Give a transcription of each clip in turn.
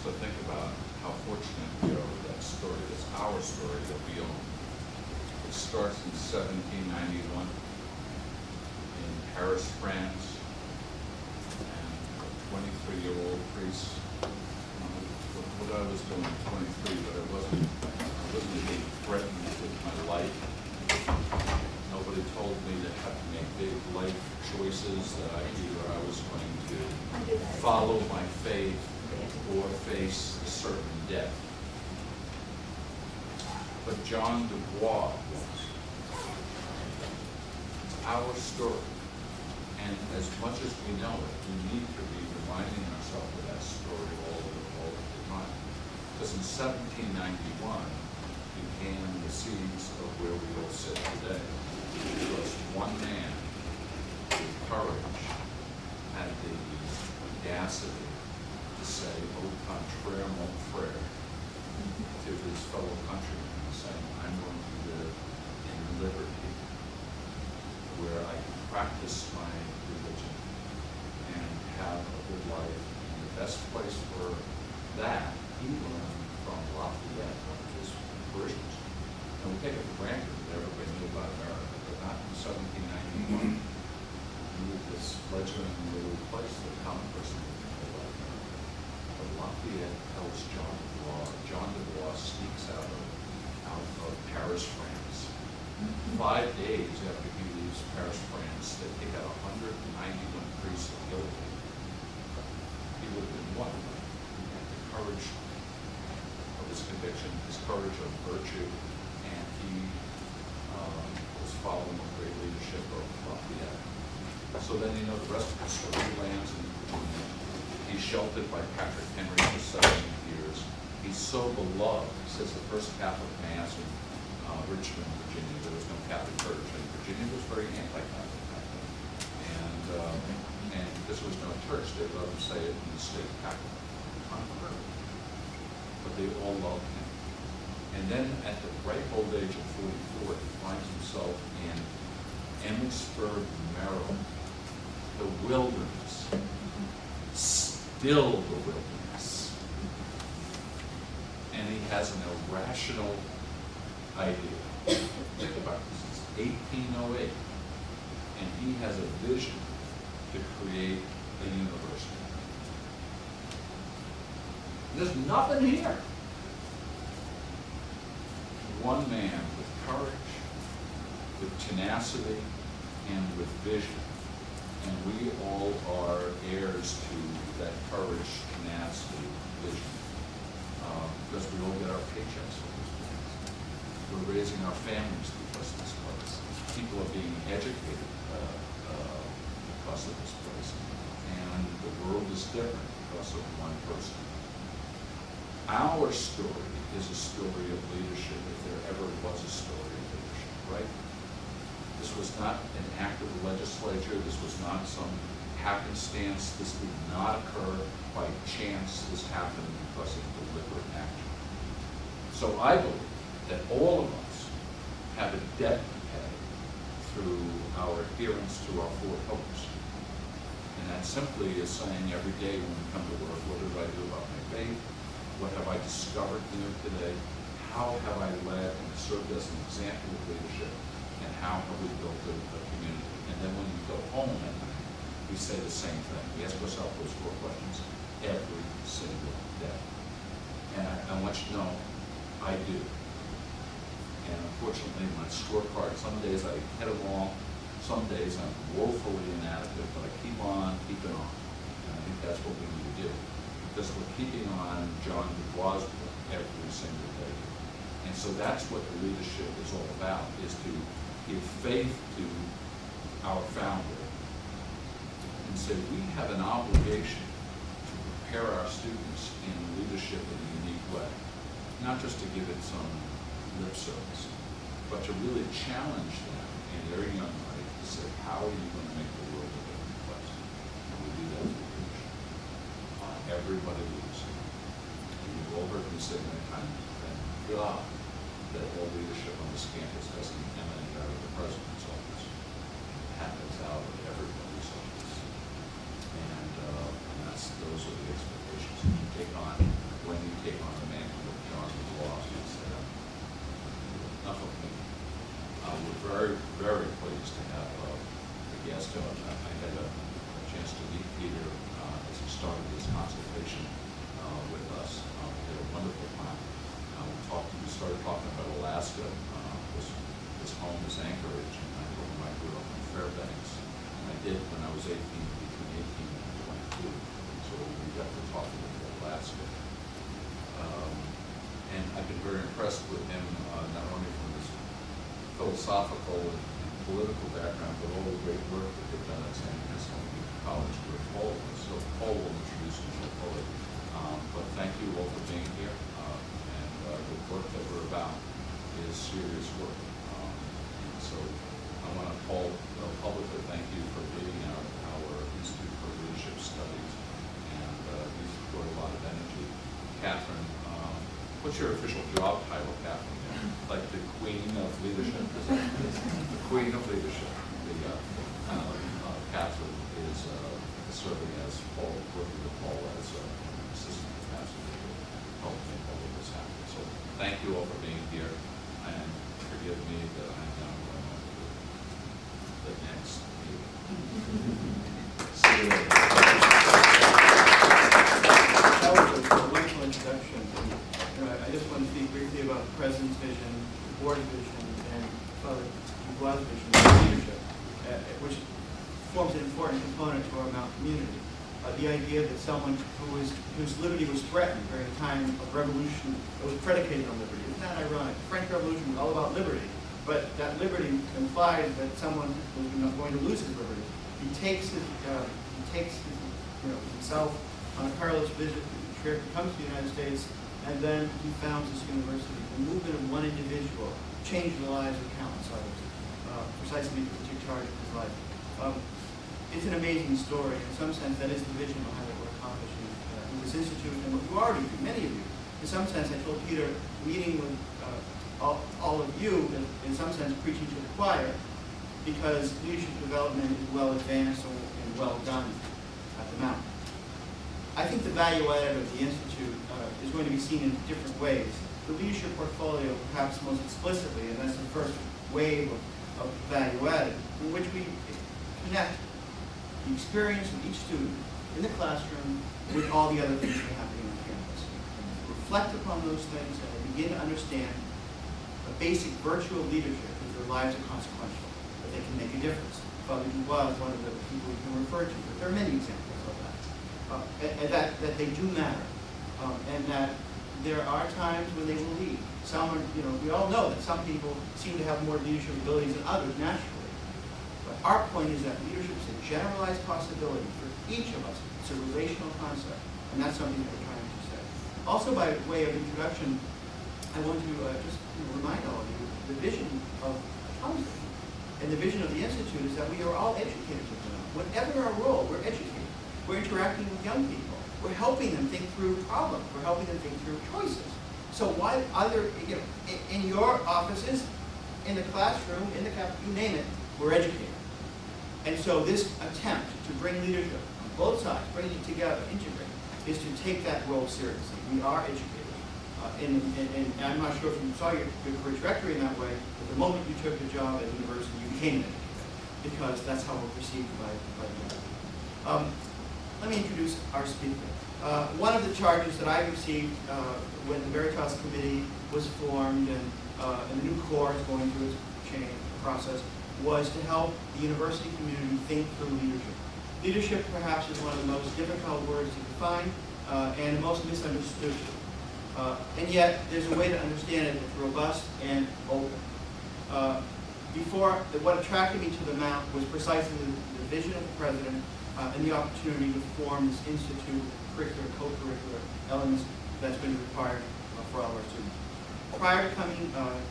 to think about how fortunate we are with that story. It's our story that we own. It starts in 1791 in Paris, France, and a 23-year-old priest. What I was doing at 23, but I wasn't being threatened with my life. Nobody told me to have to make big life choices that either I was going to follow my faith or face a certain death. But John Dubois was. It's our story. And as much as we know it, we need to be reminding ourselves of that story all the time. Because in 1791 began the seeds of where we all sit today. Because one man with courage had the audacity to say, au contraire, mon frère, to his fellow countrymen, saying, I'm going to live in liberty, where I can practice my religion and have a good life. And the best place for that, he learned from Lafayette, one of his versions. And we take it for granted that everybody knew about America, but not in 1791. We were this fledgling little place that a common person didn't know about America. But Lafayette tells John Dubois. John Dubois sneaks out of Paris, France. 5 days after he leaves Paris, France, they take out 191 priests and kill him. He would have been one. He had the courage of his conviction, his courage of virtue, and he was following the great leadership of Lafayette. So then you know the rest of the story. He lands in Virginia. He's sheltered by Patrick Henry for 7 years. He's so beloved. He says the first Catholic Mass in Richmond, Virginia. There was no Catholic church, and Virginia was very anti-Catholic back then. And because there was no church, they let him say it in the state Catholic. But they all loved him. And then at the ripe old age of 44, he finds himself in Emmitsburg, Maryland, the wilderness, still the wilderness. And he has an irrational idea. Think about this, it's 1808, and he has a vision to create a university. There's nothing here. One man with courage, with tenacity, and with vision. And we all are heirs to that courage, tenacity, vision. Because we all get our paychecks from this place. We're raising our families because of this place. People are being educated because of this place. And the world is different because of one person. Our story is a story of leadership, if there ever was a story of leadership, right? This was not an act of the legislature. This was not some happenstance. This did not occur by chance. This happened because of deliberate action. So I believe that all of us have a debt to pay through our adherence to our 4 pillars. And that simply is saying every day when we come to work, what did I do about my faith? What have I discovered new today? How have I led and served as an example of leadership? And how have we built a community? And then when you go home at night, we say the same thing. We ask ourselves those 4 questions every single day. And I want you to know, I do. And unfortunately, my scorecard, some days I head along, some days I'm woefully inadequate, but I keep on keeping on. And I think that's what we need to do. Because we're keeping on John Dubois' book every single day. And so that's what the leadership is all about, is to give faith to our founder and say we have an obligation to prepare our students in leadership in a unique way. Not just to give it some lip service, but to really challenge them in their young life to say, how are you going to make the world a different place? And we do that through leadership. Everybody leads. And you've all heard me say many times, thank God that all leadership on this campus doesn't emanate out of the president's office. It happens out of everybody's office. And those are the expectations that you take on consultation with us. We had a wonderful time. We started talking about Alaska. His home is Anchorage, and I told him I grew up in Fairbanks. And I did when I was 18, between 18 and 22. So we got to talk about Alaska. And I've been very impressed with him, not only from his philosophical and political background, but all the great work that they've done at San Antonio College with Paul. So Paul will introduce you to Paul. But thank you all for being here. And the work that we're about is serious work. And so I want to publicly thank you for leading our Institute for Leadership Studies. And you put a lot of energy. Catherine, what's your official job title, Catherine? Like the Queen of Leadership? The Queen of Leadership. Catherine is serving as Paul, working with Paul as assistant professor to help make all of this happen. So thank you all for being here, and forgive me that I'm now going on to the next meeting. See you later. That was a wonderful introduction. I just want to speak briefly about the President's vision, the Board's vision, and Father Dubois' vision of leadership, which forms an important component to our Mount community. The idea that someone whose liberty was threatened during a time of revolution that was predicated on liberty. Isn't that ironic? The French Revolution was all about liberty, but that liberty implied that someone was going to lose his liberty. He takes himself on a perilous visit, trip, comes to the United States, and then he founds this university. The movement of one individual changed the lives of countless others, precisely because he took charge of his life. It's an amazing story. In some sense, that is the vision behind what we're accomplishing in this institute, and what you already do, many of you. In some sense, I told Peter, meeting with all of you, in some sense, preaching to the choir, because leadership development is well advanced and well done at the Mount. I think the value added of the Institute is going to be seen in different ways. The leadership portfolio, perhaps most explicitly, and that's the first wave of value added, in which we connect the experience of each student in the classroom with all the other things that are happening on campus. Reflect upon those things and begin to understand the basic virtue of leadership, that their lives are consequential, that they can make a difference. Father Dubois is one of the people we can refer to, but there are many examples of that. And that they do matter, and that there are times when they will lead. Some are, we all know that some people seem to have more leadership abilities than others naturally. But our point is that leadership is a generalized possibility for each of us. It's a relational concept, and that's something that we're trying to say. Also, by way of introduction, I want to just remind all of you the vision of Tom's vision. And the vision of the Institute is that we are all educators of the Mount. Whatever our role, we're educators. We're interacting with young people. We're helping them think through problems. We're helping them think through choices. So why in your offices, in the classroom, in the cafeteria, you name it, we're educating. And so this attempt to bring leadership on both sides, bring it together, integrate, is to take that role seriously. We are educators. And I'm not sure if you saw your career trajectory in that way, but the moment you took the job at the university, you became an educator, because that's how we're perceived by the Let me introduce our speaker. One of the charges that I received when the Veritas Committee was formed and the new core is going through its change process was to help the university community think through leadership. Leadership perhaps is one of the most difficult words to define and the most misunderstood. And yet there's a way to understand it that's robust and open. What attracted me to the Mount was precisely the vision of the President and the opportunity to form this institute, curricular, co-curricular elements that's been required for all of our students. Prior to coming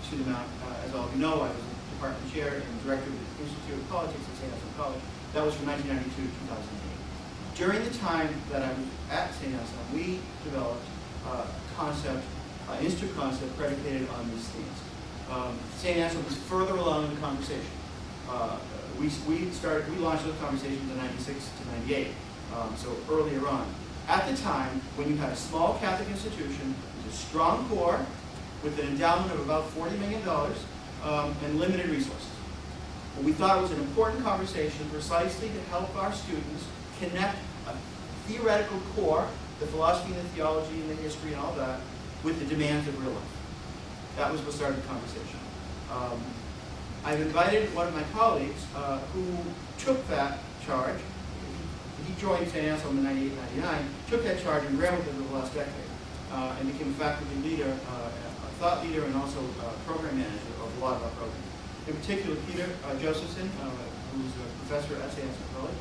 to the Mount, as all of you know, I was department chair and director of the Institute of Politics at St. Anselm College. That was from 1992 to 2008. During the time that I was at St. Anselm, we developed a concept, an institute concept predicated on these themes. St. Anselm was further along in the conversation. We launched those conversations in 96 to 98, so earlier on. At the time, when you had a small Catholic institution with a strong core, with an endowment of about $40 million and limited resources. Well, we thought it was an important conversation precisely to help our students connect a theoretical core, the philosophy and the theology and the history and all that, with the demands of real life. That was what started the conversation. I've invited one of my colleagues who took that charge. He joined St. Anselm in 98-99, took that charge and ran with it over the last decade, and became a faculty leader, a thought leader, and also program manager of a lot of our programs. In particular, Peter Josephson, who's a professor at St. Anselm College,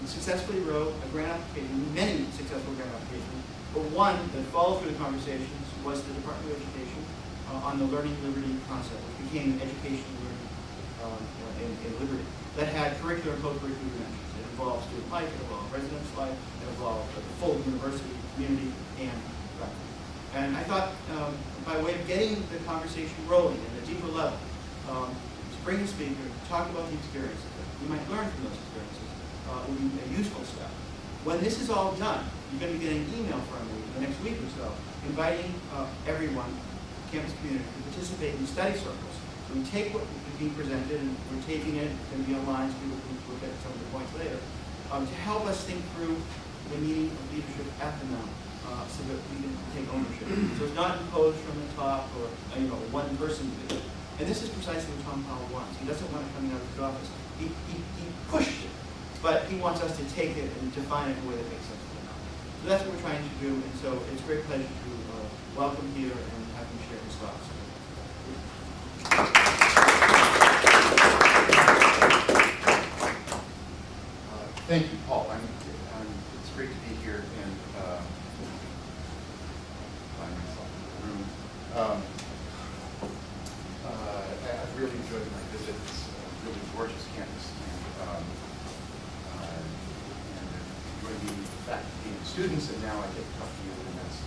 successfully wrote a grant application, many successful grant applications, but one that followed through the conversations was the Department of Education on the learning liberty concept, which became education learning in liberty. That had curricular and co-curricular dimensions. It involved student life, it involved residence life, it involved the full university, community, and faculty. And I thought, by way of getting the conversation rolling at a deeper level, to bring a speaker, to talk about the experiences that we might learn from those experiences, would be a useful step. When this is all done, you're going to be getting an email from me in the next week or so, inviting everyone, campus community, to participate in study circles. So we take what is being presented, and we're taking it, it's going to be online, so people can look at some of the points later, to help us think through the meaning of leadership at the Mount, so that we can take ownership. So it's not imposed from the top or one person did it. And this is precisely what Tom Powell wants. He doesn't want it coming out of his office. He pushed it, but he wants us to take it and define it in a way that makes sense for the Mount. So that's what we're trying to do, and so it's a great pleasure to welcome here and have him share his thoughts. Thank you, Paul. It's great to be here and find myself in the room. I've really enjoyed my visit. It's a really gorgeous campus, and enjoyed meeting with faculty and students, and now I get to talk to you, and that's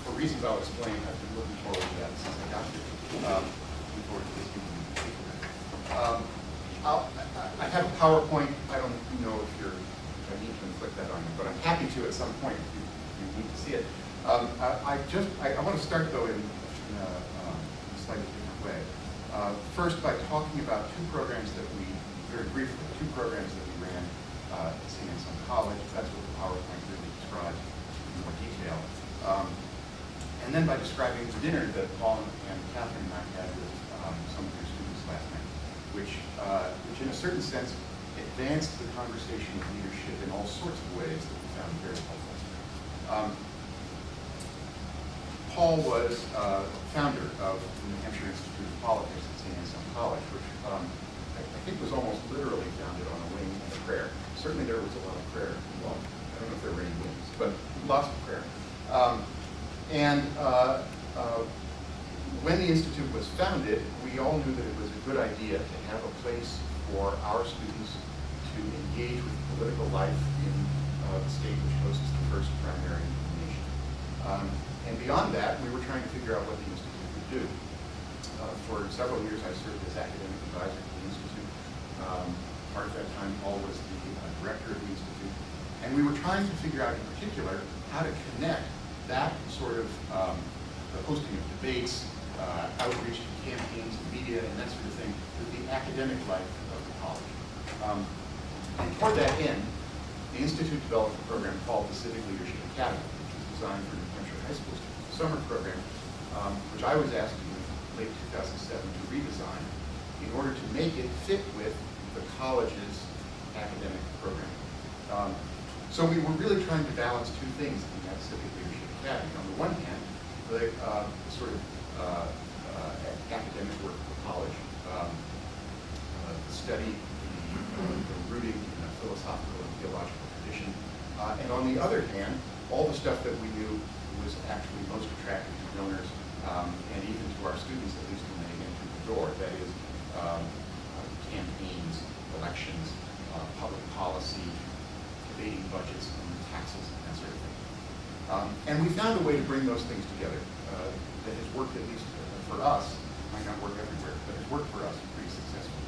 for reasons I'll explain. I've been looking forward to that since I got here. Looking forward to this meeting in particular. I have a PowerPoint. I don't know if I need to inflict that on you, but I'm happy to at some point if you need to see it. I want to start though in a slightly different way. First, by talking about two programs that we ran at St. Anselm College. That's what the PowerPoint really describes in more detail. And then by describing the dinner that Paul and Catherine and I had with some of your students last night, which in a certain sense advanced the conversation of leadership in all sorts of ways that we found very helpful. Paul was founder of the New Hampshire Institute of Politics at St. Anselm College, which I think was almost literally founded on a wing and a prayer. Certainly there was a lot of prayer involved. I don't know if there were any wings, but lots of prayer. When the Institute was founded, we all knew that it was a good idea to have a place for our students to engage with political life in the state which hosts the first primary in the nation. And beyond that, we were trying to figure out what the Institute would do. For several years, I served as academic advisor to the Institute. Part of that time, Paul was the director of the Institute. And we were trying to figure out in particular how to connect that sort of the hosting of debates, outreach to campaigns and media and that sort of thing with the academic life of the college. And toward that end, the Institute developed a program called the Civic Leadership Academy, which was designed for New Hampshire high school students, a summer program, which I was asked in late 2007 to redesign in order to make it fit with the college's academic program. So we were really trying to balance two things in that Civic Leadership Academy. On the one hand, the sort of academic work of the college, the study, the rooting in a philosophical and theological tradition, and on the other hand, all the stuff that we knew was actually most attractive to donors and even to our students, at least when they entered the door. That is, campaigns, elections, public policy, debating budgets and taxes and that sort of thing. And we found a way to bring those things together that has worked, at least for us. It might not work everywhere, but has worked for us pretty successfully.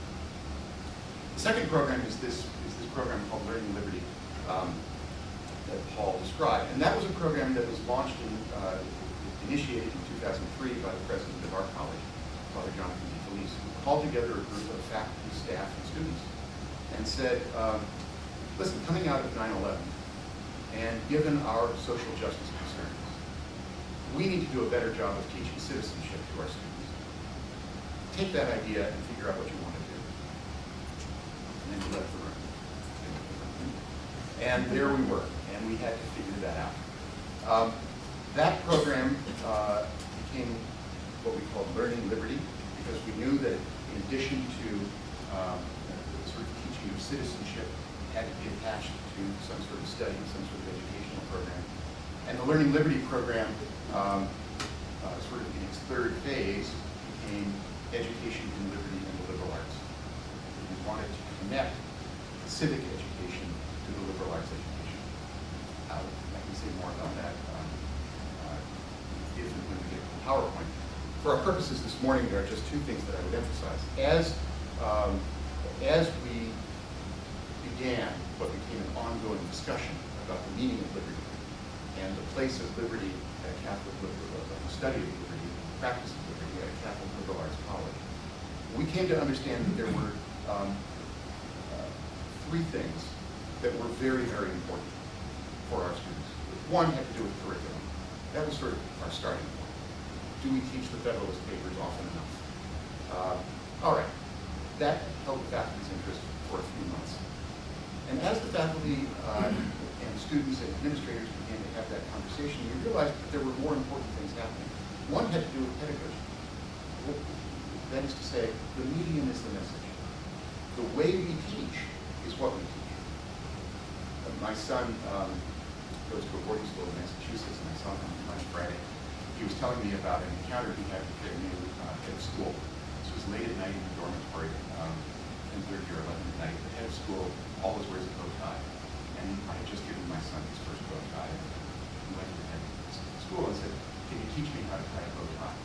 The second program is this program called Learning Liberty that Paul described. And that was a program that was launched initiated in 2003 by the president of our college, Father Jonathan D. Felice, who called together a group of faculty, staff, and students and said, listen, coming out of 9/11, And given our social justice concerns, we need to do a better job of teaching citizenship to our students. Take that idea and figure out what you want to do. And then you left the room. And there we were, and we had to figure that out. That program became what we called Learning Liberty, because we knew that in addition to sort of teaching of citizenship, it had to be attached to some sort of study, some sort of educational program. And the Learning Liberty program, sort of in its third phase, became Education in Liberty and the Liberal Arts. We wanted to connect civic education to the liberal arts education. I can say more about that if and when we get to the PowerPoint. For our purposes this morning, there are just two things that I would emphasize. As we began what became an ongoing discussion about the meaning of liberty and the place of liberty at a Catholic the study of liberty, the practice of liberty at a Catholic liberal arts college, we came to understand that there were three things that were very, very important for our students. One had to do with curriculum. That was sort of our starting point. Do we teach the Federalist Papers often enough? All right. That held the faculty's interest for a few months. And as the faculty and students and administrators began to have that conversation, we realized that there were more important things happening. One had to do with pedagogy. That is to say, the medium is the message. The way we teach is what we teach. My son goes to a boarding school in Massachusetts, and I saw him on Friday. He was telling me about an encounter he had with their new head of school. This was late at night in the dormitory, 10:30 or 11 at night. The head of school always wears a bow tie, and I had just given my son his first bow tie. He went to the head of school and said, "Can you teach me how to tie a bow tie?"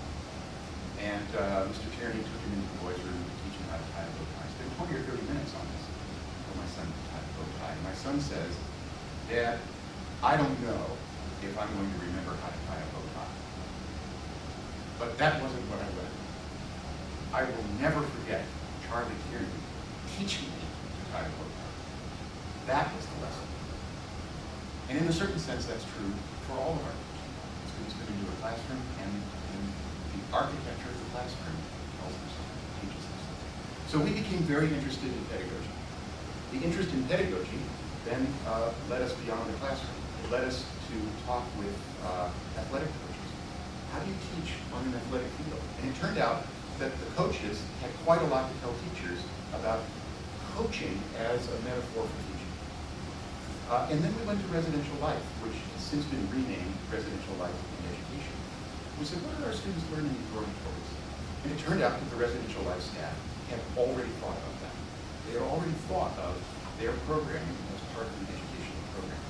And Mr. Tierney took him into the boys' room to teach him how to tie a bow tie. I spent 20 or 30 minutes on this until my son could tie a bow tie. And my son says, "Dad, I don't know if I'm going to remember how to tie a bow tie." But that wasn't what I read. I will never forget Charlie Tierney teaching me to tie a bow tie. That was the lesson. And in a certain sense, that's true for all of our students come into a classroom, and the architecture of the classroom tells them something, teaches them something. So we became very interested in pedagogy. The interest in pedagogy then led us beyond the classroom. It led us to talk with athletic coaches. How do you teach on an athletic field? And it turned out that the coaches had quite a lot to tell teachers about coaching as a metaphor for teaching. And then we went to residential life, which has since been renamed Residential Life in Education. We said, what are our students learning in dormitories? And it turned out that the residential life staff had already thought of that. They had already thought of their programming as part of an educational program.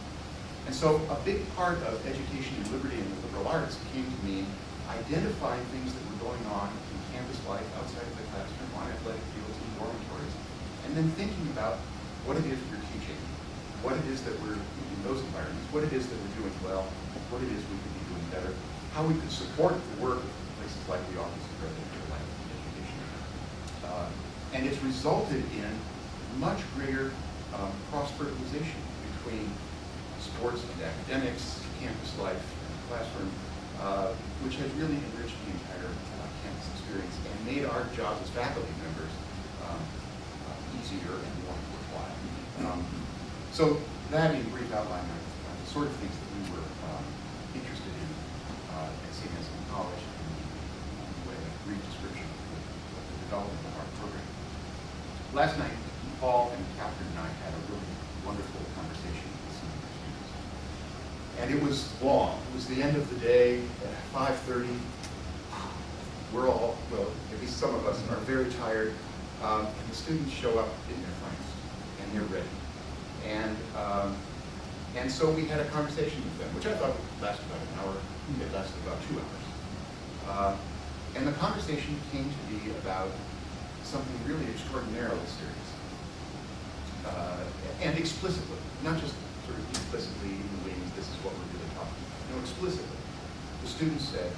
And so a big part of education in liberty and the liberal arts came to mean identifying things that were going on in campus life outside of the classroom, on athletic fields, in dormitories, and then thinking about what it is we're teaching, what it is that we're in those environments, what it is that we're doing well, what it is we could be doing better, how we could support the work of places like the Office of Residential Life and Education. And it's resulted in much greater cross-fertilization between sports and academics, campus life, and the classroom, which has really enriched the entire campus experience and made our jobs as faculty members easier and more worthwhile. So that, in brief outline, are the sort of things that we were interested in at St. Anselm College, and in a brief description of the development of our program. Last night, Paul and Catherine and I had a really wonderful conversation with some of our students. And it was long. It was the end of the day at 5:30. We're all, well, at least some of us are very tired. And the students show up in their finest, and they're ready. And so we had a conversation with them, which I thought would last about an hour. It lasted about 2 hours. And the conversation came to be about something really extraordinarily serious. And explicitly, not just sort of implicitly in the wings, this is what we're really talking about. No, explicitly. The students said,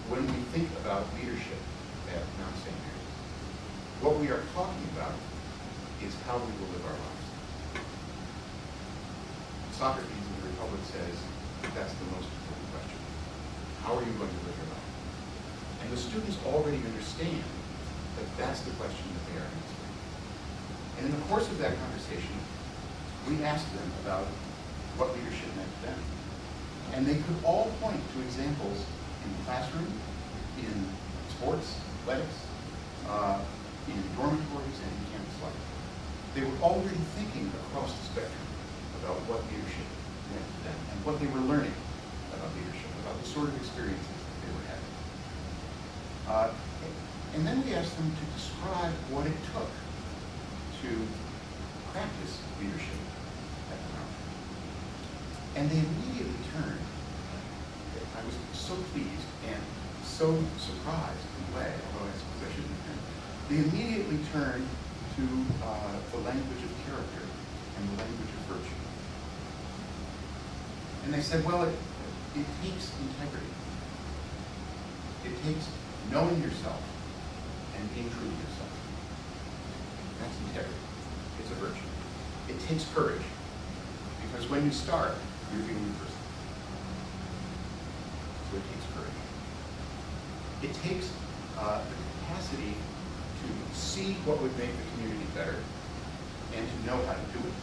when we think about leadership at Mount St. Mary's, what we are talking about is how we will live our lives. Socrates in the Republic says that's the most important question. How are you going to live your life? And the students already understand that that's the question that they are answering. And in the course of that conversation, we asked them about what leadership meant to them. And they could all point to examples in the classroom, in sports, athletics, in dormitories, and in campus life. They were already thinking across the spectrum about what leadership meant to them and what they were learning about leadership, about the sort of experiences that they were having. And then we asked them to describe what it took to practice leadership at the moment. And they immediately turned. I was so pleased and so surprised in a way, although I suppose I shouldn't have been. They immediately turned to the language of character and the language of virtue. And they said, well, it takes integrity. It takes knowing yourself and being true to yourself. That's integrity. It's a virtue. It takes courage, because when you start, you're the only person. So it takes courage. It takes the capacity to see what would make the community better and to know how to do it.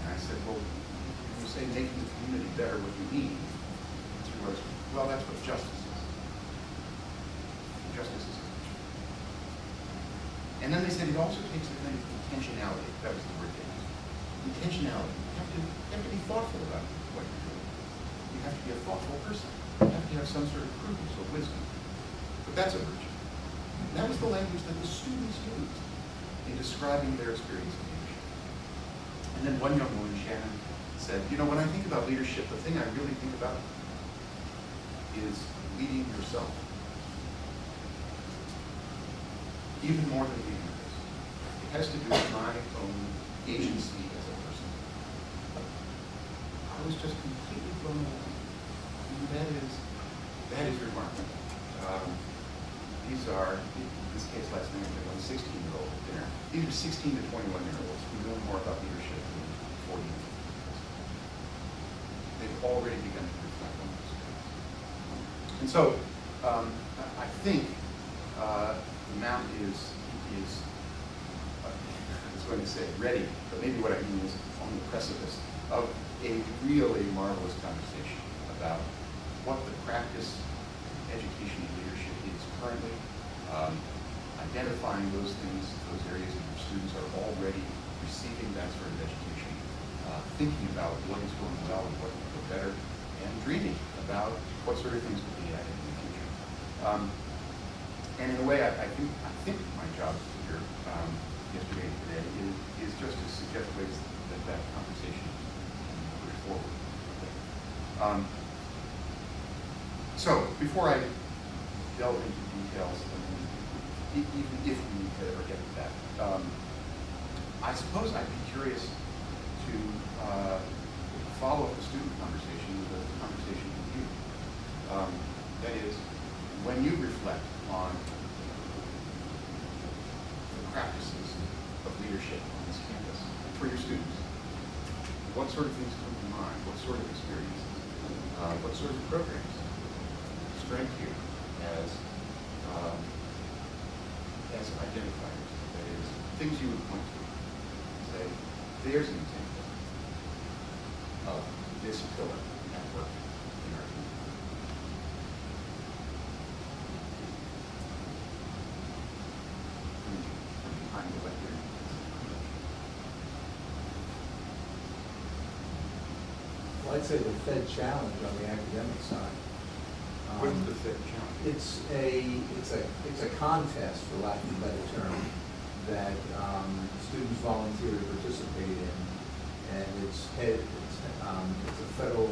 And I said, well, when you say making the community better, what do you mean? And she goes, well, that's what justice is. Justice is virtue. And then they said it also takes a kind of intentionality. That was the word they used. Intentionality. You have to be thoughtful about what you're doing. You have to be a thoughtful person. You have to have some sort of prudence or wisdom. But that's a virtue. And that was the language that the students used in describing their experience of leadership. And then one young woman, Shannon, said, you know, when I think about leadership, the thing I really think about is leading yourself. Even more than leading others. It has to do with my own agency as a person. I was just completely blown away. And that is remarkable. These are, in this case last night, there was a 16-year-old at dinner. These are 16 to 21-year-olds who know more about leadership than 40 years old. They've already begun to reflect on this. And so, I think the mount is I was going to say ready, but maybe what I mean is on the precipice of a really marvelous conversation about what the practice, education, and leadership is currently, identifying those things, those areas in which students are already receiving that sort of education, thinking about what is going well and what can go better, and dreaming about what sort of things will be added in the future. And in a way, I think my job here yesterday and today is just to suggest ways that conversation can push forward. So before I delve into details, even if we need to ever get to that, I suppose I'd be curious to follow up the student conversation with a conversation with you. That is, when you reflect on the practices of leadership on this campus for your students, what sort of things come to mind? What sort of experiences? What sort of programs strike you as identifiers? That is, things you would point to and say, there's an example of this pillar at work in our community. From behind the lectern. Well, I'd say the Fed challenge on the academic side. What is the Fed challenge? It's a contest, for lack of a better term, that students volunteer to participate in, and it's a Federal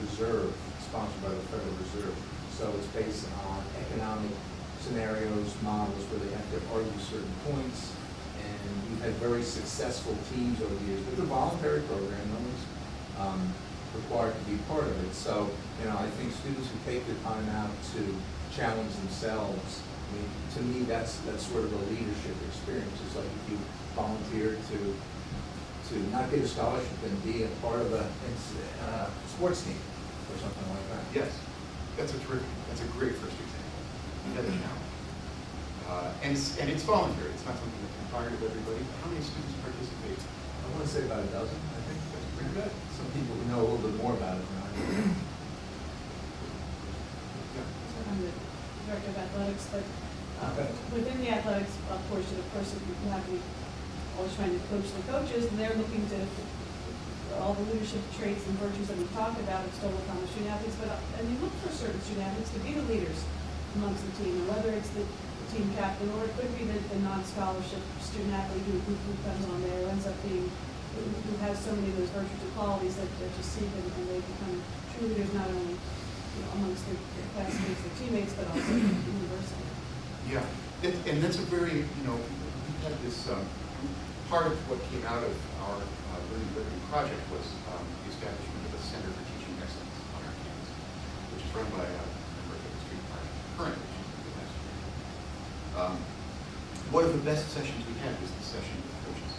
Reserve, sponsored by the Federal Reserve. So it's based on economic scenarios, models where they have to argue certain points, and we've had very successful teams over the years. But it's a voluntary program, no one's required to be part of it. So, I think students who take the time out to challenge themselves, to me, that's sort of a leadership experience. It's like if you volunteer to to not get a scholarship and be a part of a sports team or something like that. Yes, that's a great first example. Another challenge. And it's voluntary. It's not something that's required of everybody. How many students participate? I want to say about a dozen, I think. That's pretty good. Some people know a little bit more about it than I do. Yeah. So I'm the director of athletics, but Okay. within the athletics portion, of course, you have to be always trying to coach the coaches, and they're looking to all the leadership traits and virtues that we talked about have stolen from the student athletes, but and you look for certain student athletes to be the leaders amongst the team, and whether it's the team captain or it could be the non-scholarship student athlete who comes on there, who ends up being who has so many of those virtues and qualities that you see them and they become true leaders not only amongst their classmates, their teammates, but also in the university. Yeah, and that's a very, we had this, part of what came out of our Learning Liberty project was the establishment of a Center for Teaching Excellence on our campus, which is run by a member of the street department, currently, she's the last year. One of the best sessions we had was the session with coaches.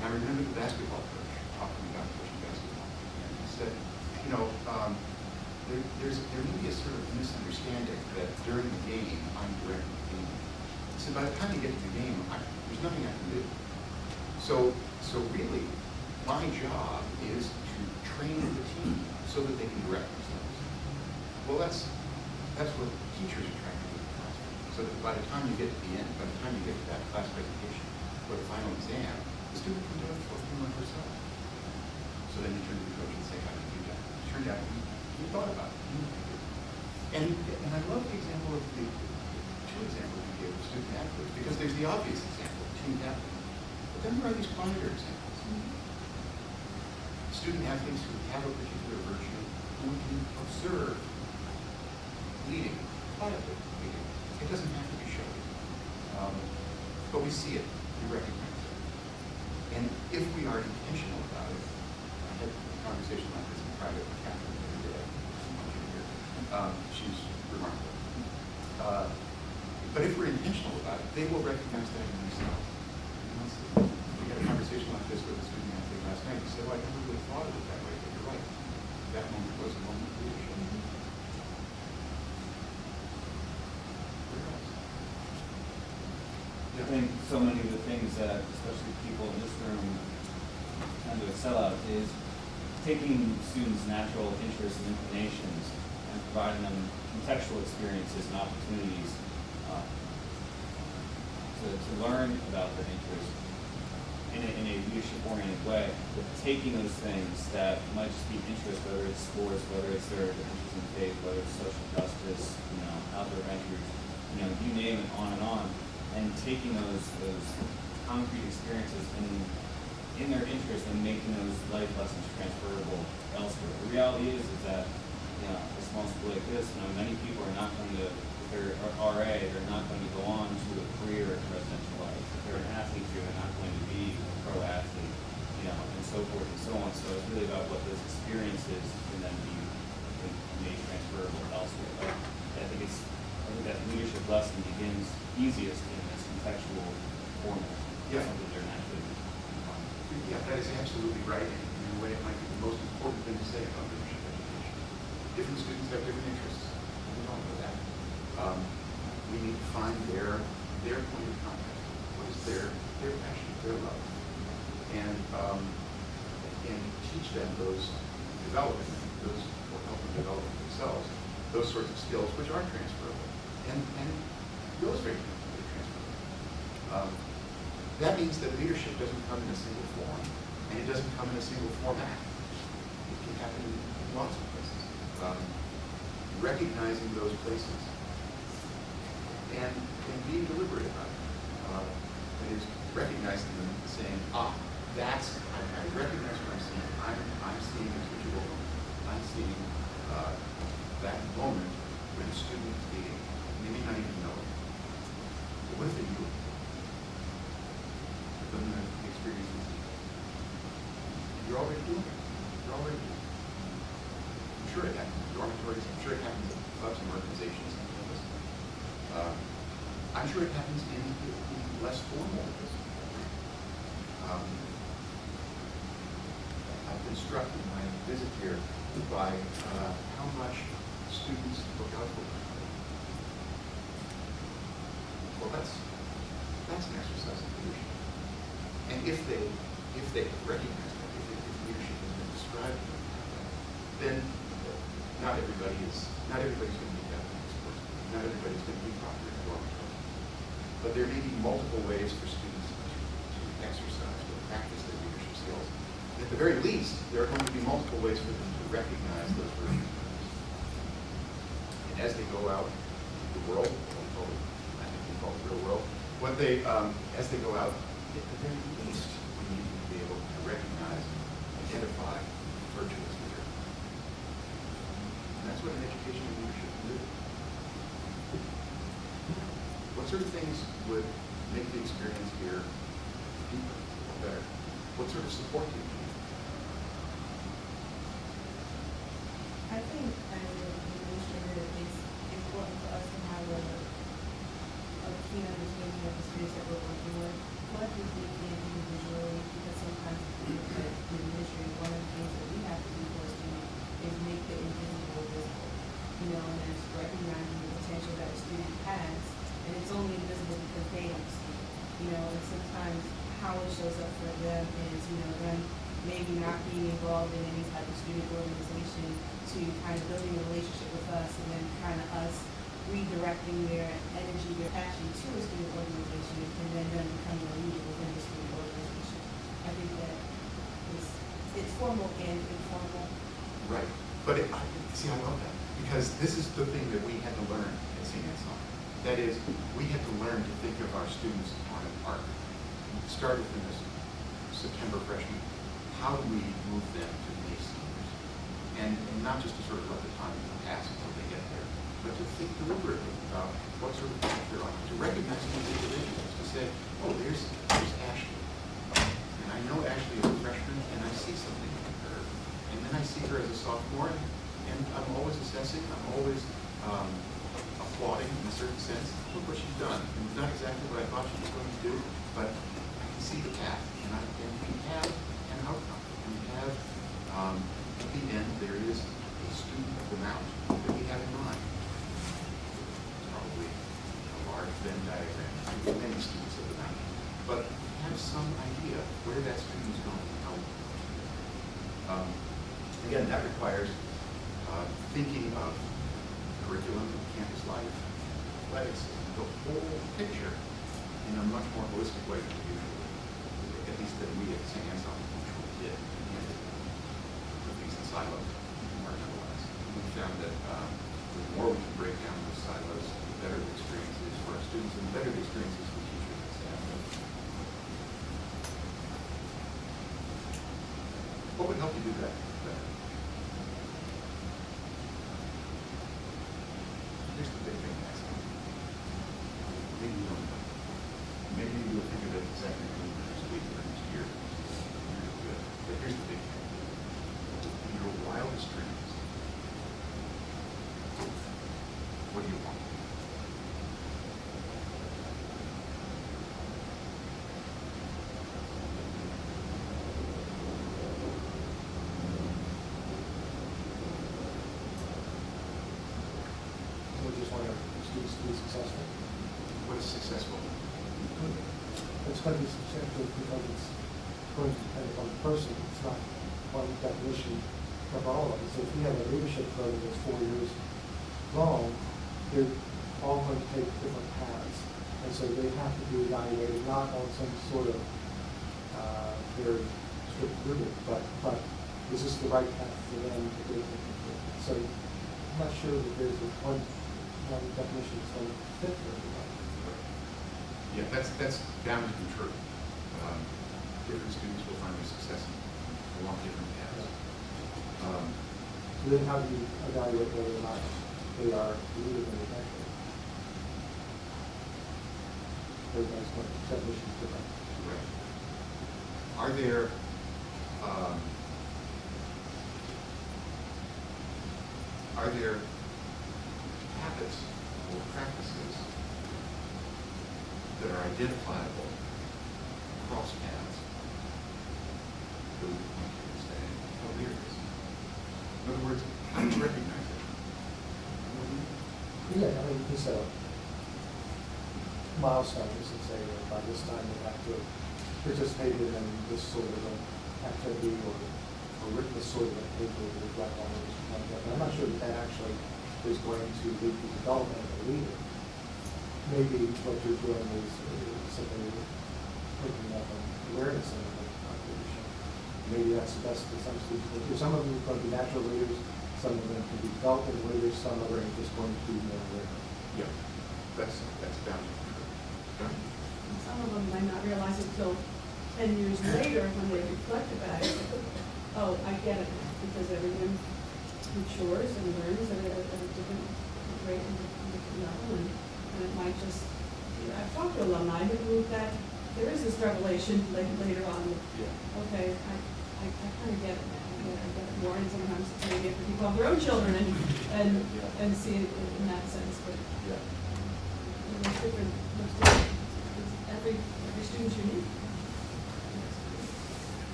And I remember the basketball coach talking about coaching basketball. And he said, there may be a sort of misunderstanding that during the game, I'm directing the game. He said, by the time you get to the game, there's nothing I can do. So really, my job is to train the team so that they can direct themselves. Well, that's what teachers are trying to do in the classroom. So that by the time you get to the end, by the time you get to that class presentation or the final exam, the student can do it for him or herself. So then you turn to the coach and say, how did you do that? It turned out you thought about it. And I love the example of the two examples you gave of student athletes, because there's the obvious example, team captain. But then there are these quieter examples. Student athletes who have a particular virtue, who we can observe leading, quietly leading. It doesn't have to be showy. But we see it, we recognize it. And if we are intentional about it, I had a conversation like this in private with Catherine the other day. She's remarkable. But if we're intentional about it, they will recognize that in themselves. We had a conversation like this with a student athlete last night. He said, well, I never really thought of it that way, but you're right. That moment was a moment of leadership. Where else? I think so many of the things that, especially people in this room, tend to excel at is taking students' natural interests and inclinations and providing them contextual experiences and opportunities to learn about their interests in a leadership-oriented way, but taking those things that might just be interest, whether it's sports, whether it's their interest in faith, whether it's social justice, outdoor ventures, you name it, on, and taking those concrete experiences in their interest and making those life lessons transferable elsewhere. The reality is that a small school like this, many people are not going to, if they're RA, they're not going to go on to a career in residential life. If they're an athlete here, they're not going to be a pro athlete, and so forth and so on. So it's really about what those experiences can then be made transferable elsewhere. But I think that leadership lesson begins easiest in this contextual format. Yeah. Something they're naturally inclined to. Yeah, that is absolutely right. And in a way, it might be the most important thing to say about leadership education. Different students have different interests. We all know that. We need to find their point of contact. What is their passion, their love, and teach them those development, those will help them develop themselves, those sorts of skills which are transferable and illustrate them to be transferable. That means that leadership doesn't come in a single form, and it doesn't come in a single format. It can happen in lots of places. Recognizing those places and being deliberate about it. That is, recognizing them and saying, I recognize what I'm seeing. I'm seeing a teachable moment. I'm seeing that moment when a student is leading. Maybe not even know it. But what if they do it? Then the experience is you're already doing it. You're already doing it. I'm sure it happens in dormitories. I'm sure it happens in clubs and organizations. I'm sure it happens in less formal disciplines. struck in my visit here by how much students look out for one another. Well, that's an exercise in leadership. And if they recognize that, if leadership has been described to them that way, then not everybody's going to be captain sports. Not everybody's going to be proctor in a dormitory. But there may be multiple ways for students to exercise or practice their leadership skills. And at the very least, there are going to be multiple ways for them to recognize those virtues. And as they go out into the world, I think we call it the real world, as they go out, at the very least, we need to be able to recognize, identify virtuous leader. And that's what an education in leadership can do. What sort of things would make the experience here deeper or better? What sort of support do you need? I think as an administrator, it's important for us to have a keen understanding of the students that we're working with, collectively and individually, because sometimes as the administrator, one of the things that we have to do for a student is make the invisible visible, and it's recognizing the potential that a student has, and it's only invisible because they don't see it, and sometimes how it shows up for them is, them maybe not being involved in any type of student organization to kind of building a relationship with us, and then kind of us redirecting their energy, their passion to a student organization, and then them becoming a leader within the student organization. I think that it's formal and informal. Right. But I love that. Because this is the thing that we had to learn at St. Anselm. That is, we had to learn to think of our students on an arc. Start with them as September freshmen. How do we move them to May seniors? And not just to sort of let the time pass until they get there, but to think deliberately about what sort of path they're on, to recognize them as individuals, to say, oh, there's Ashley. And I know Ashley is a freshman, and I see something in her. And then I see her as a sophomore, and I'm always assessing, I'm always applauding in a certain sense. Look what she's done. And it's not exactly what I thought she was going to do, but I can see the path, and we have an outcome. We have, at the end, there is a student of the mount that we have in mind. It's probably a large Venn diagram. I have many students of the mount, but have some idea where that student is going and how. Again, that requires thinking of curriculum, campus life, athletics, the whole picture in a much more holistic way than we usually, at least than we at St. Anselm usually did. Put things in silos, marginalize. We found that the more we can break down those silos, the better the experience is for our students, and the better the experience is for teachers and staff. What would help you do that better? Here's the big thing, next time. Maybe you don't know. Maybe you will think of it exactly next week or next year. Really good. But here's the big thing. In your wildest dreams, what do you want? We just want our students to be successful. What is successful? It's going to be successful because it's going to depend upon the person. It's not one definition for all of us. So if we have a leadership program that's 4 years long, they're all going to take different paths. And so they have to be evaluated not on some sort of very strict rubric, but is this the right path for them to do? So I'm not sure that there's one definition that's going to fit for everybody. Yeah, that's bound to be true. Different students will find their success along different paths. So then how do you evaluate whether or not they are leaders in the country? Everybody's definition is different. Right. Are there habits or practices that are identifiable across paths that we want to stay? In other words, how do you recognize it? Yeah, I mean, you set up milestones and say, by this time you have to participate in this sort of an activity or written this sort of a paper to reflect on it or something like that. But I'm not sure that that actually is going to lead to development of a leader. Maybe what you're doing is simply putting up an awareness of leadership. Maybe that's the best for some students. Some of them are going to be natural leaders, some of them can be developing leaders, some of them are just going to be more aware. Yeah, that's bound to be true. And some of them might not realize it until 10 years later when they reflect about it. Oh, I get it now, because everyone matures and learns at a different rate and different level, and it might just, I've talked to alumni who that there is this revelation later on. Yeah. Okay, I kind of get it now. I get it more, and sometimes maybe if people have their own children and see it in that sense, but Yeah. there's different, every student's unique.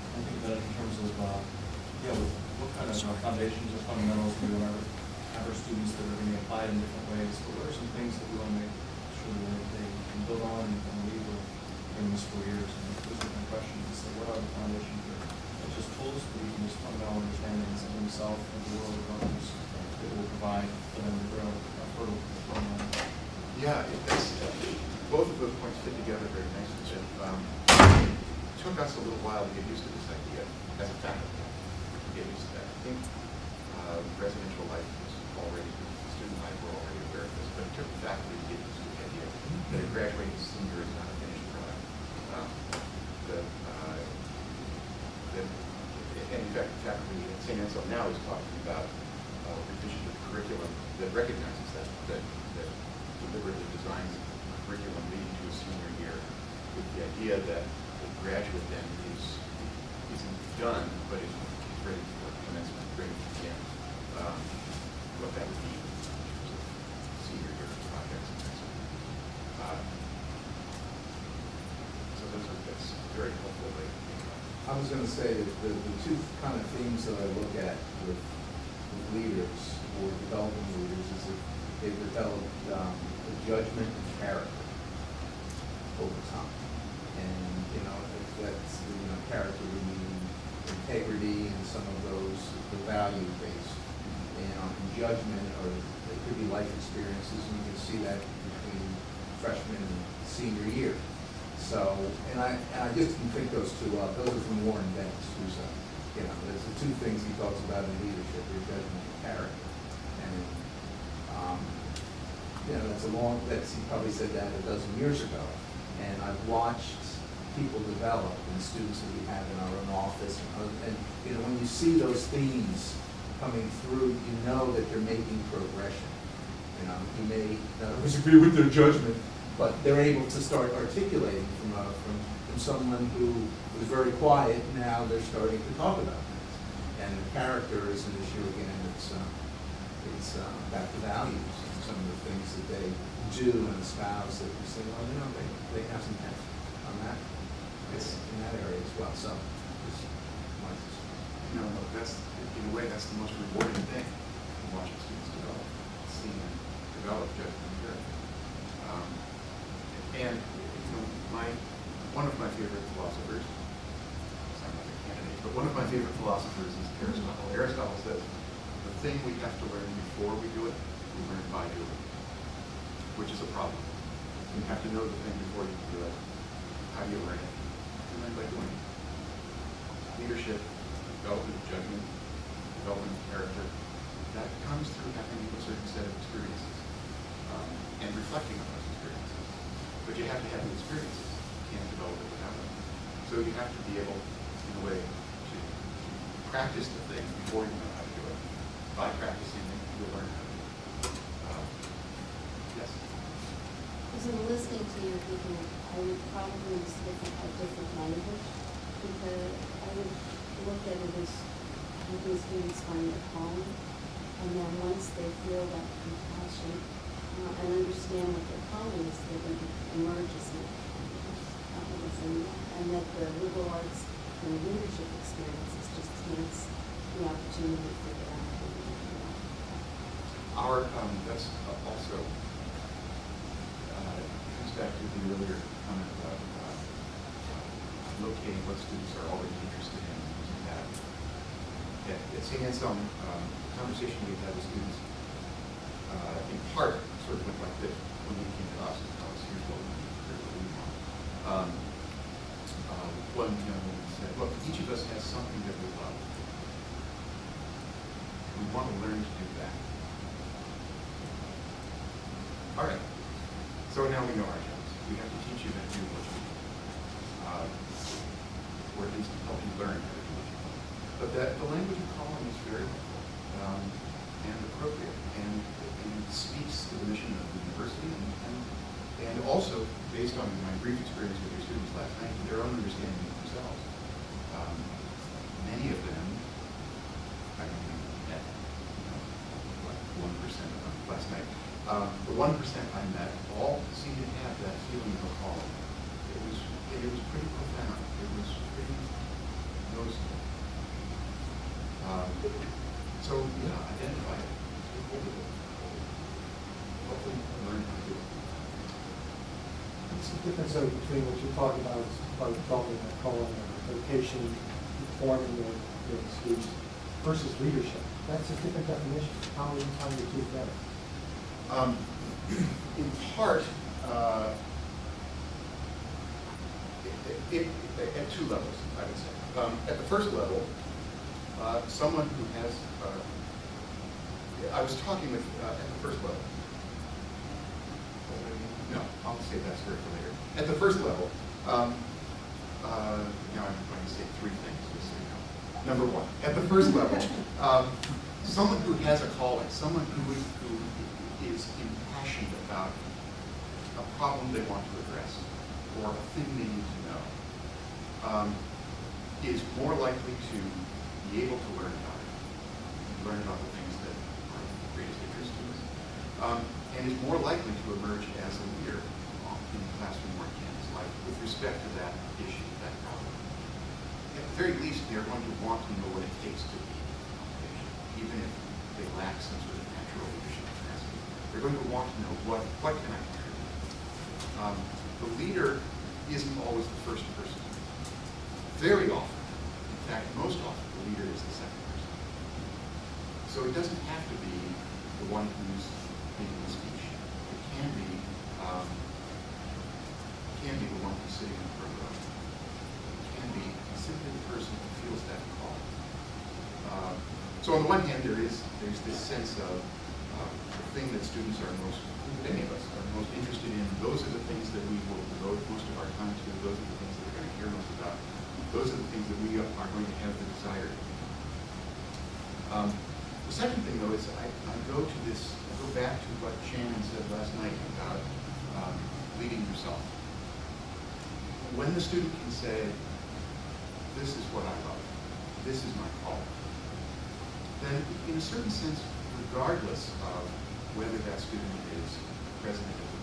I think about it in terms of, what kind of foundations or fundamentals we want to have our students that are going to be applied in different ways. But what are some things that we want to make sure that they can build on and leave with in these 4 years? And those are my questions. So what are the foundations here? Not just tools, but even just fundamental understandings of themselves and the world of others that will provide for them to grow fertile. Yeah, both of those points fit together very nicely, Jim. It took us a little while to get used to this idea as a faculty, to get used to that. I think residential life was already, student life were already aware of this, but it took the faculty to get used to the idea that a graduating senior is not a finished product. And in fact, the faculty at St. Anselm now is talking about revision of the curriculum that recognizes that deliberately designs a curriculum leading to a senior year with the idea that the graduate then isn't done, but is ready for commencement, ready to begin what that would be in terms of senior year projects and things. So that's very helpful way to think about it. I was going to say that the two kind of themes that I look at with leaders or developing leaders is that they've developed a judgment and character over time. And, that's, character would mean integrity and some of those, the value-based. And judgment, or it could be life experiences, and you can see that between freshman and senior year. So, and I just can think those are from Warren Dennis, who's there's the two things he talks about in leadership, your judgment and character. And, he probably said that a dozen years ago. And I've watched people develop, and students that we have in our own office, and when you see those themes coming through, you know that they're making progression. You may not always agree with their judgment, but they're able to start articulating from someone who was very quiet. Now they're starting to talk about things, and character is an issue again. It's about the values and some of the things that they do and espouse that you say, well, they have some depth on that. It's in that area as well. So, That's in a way that's the most rewarding thing in watching students develop, seeing them develop judgment and character. And one of my favorite philosophers, I'm not a candidate, but one of my favorite philosophers is Aristotle. Aristotle says, the thing we have to learn before we do it, we learn by doing it, which is a problem. You have to know the thing before you can do it. How do you learn it? You learn by doing it. Leadership, development of judgment, development of character, that comes through having a certain set of experiences and reflecting on those experiences. But you have to have the experiences. You can't develop it without them. So you have to be able, in a way, to practice the thing before you know how to do it. By practicing it, you'll learn how to do it. Yes? As I'm listening to you, thinking I would probably use different language, because I would look at it as helping students find a calling, and then once they feel that compassion and understand what their calling is, they're going to emerge as and that the liberal arts and leadership experiences just enhance the opportunity to figure out what we want to do. That's also, comes back to the earlier comment about locating what students are already interested in and using that. At St. Anselm, conversation we had with students, in part, sort of went like this when they came to us and told us, here's what we want. One young woman said, look, each of us has something that we love. We want to learn to do that. All right. So now we know our jobs. We have to teach you how to do what you do. Or at least help you learn how to do what you do. But the language of calling is very helpful and appropriate and speaks to the mission of the university and also, based on my brief experience with your students last night, their own understanding of themselves. Many of them, I mean, met, 1% of them last night. The 1% I met all seemed to have that feeling of a calling. It was pretty profound. It was pretty noticeable. So yeah, identify it. Take hold of it. Hopefully learn how to do it. What's the difference though between what you're talking about, calling or vocation, forming your students versus leadership? That's a different definition. How are you tying the two together? In part, at two levels, I would say. At the first level, someone who has, I was talking with, at the first level, no, I'll save that story for later. At the first level, now I'm going to say three things, just so you know. Number one, at the first level, someone who has a calling, someone who is impassioned about a problem they want to address or a thing they need to know, is more likely to be able to learn about it, learn about the things that are of greatest interest to us, and is more likely to emerge as a leader in the classroom or campus life with respect to that issue, that problem. At the very least, they're going to want to know what it takes to be a even if they lack some sort of natural leadership capacity. They're going to want to know what can I contribute. The leader isn't always the first person. Very often, in fact, most often, the leader is the second person. So it doesn't have to be the one who's making the speech. It can be the one who's sitting in the front row. It can be simply the person who feels that call. So on the one hand, there's this sense of the thing that students are most, many of us are most interested in. Those are the things that we will devote most of our time to. Those are the things that we're going to hear most about. Those are the things that we are going to have the desire to do. The second thing, though, is I go back to what Shannon said last night about leading yourself. When the student can say, this is what I love, this is my call, then in a certain sense, regardless of whether that student is president of an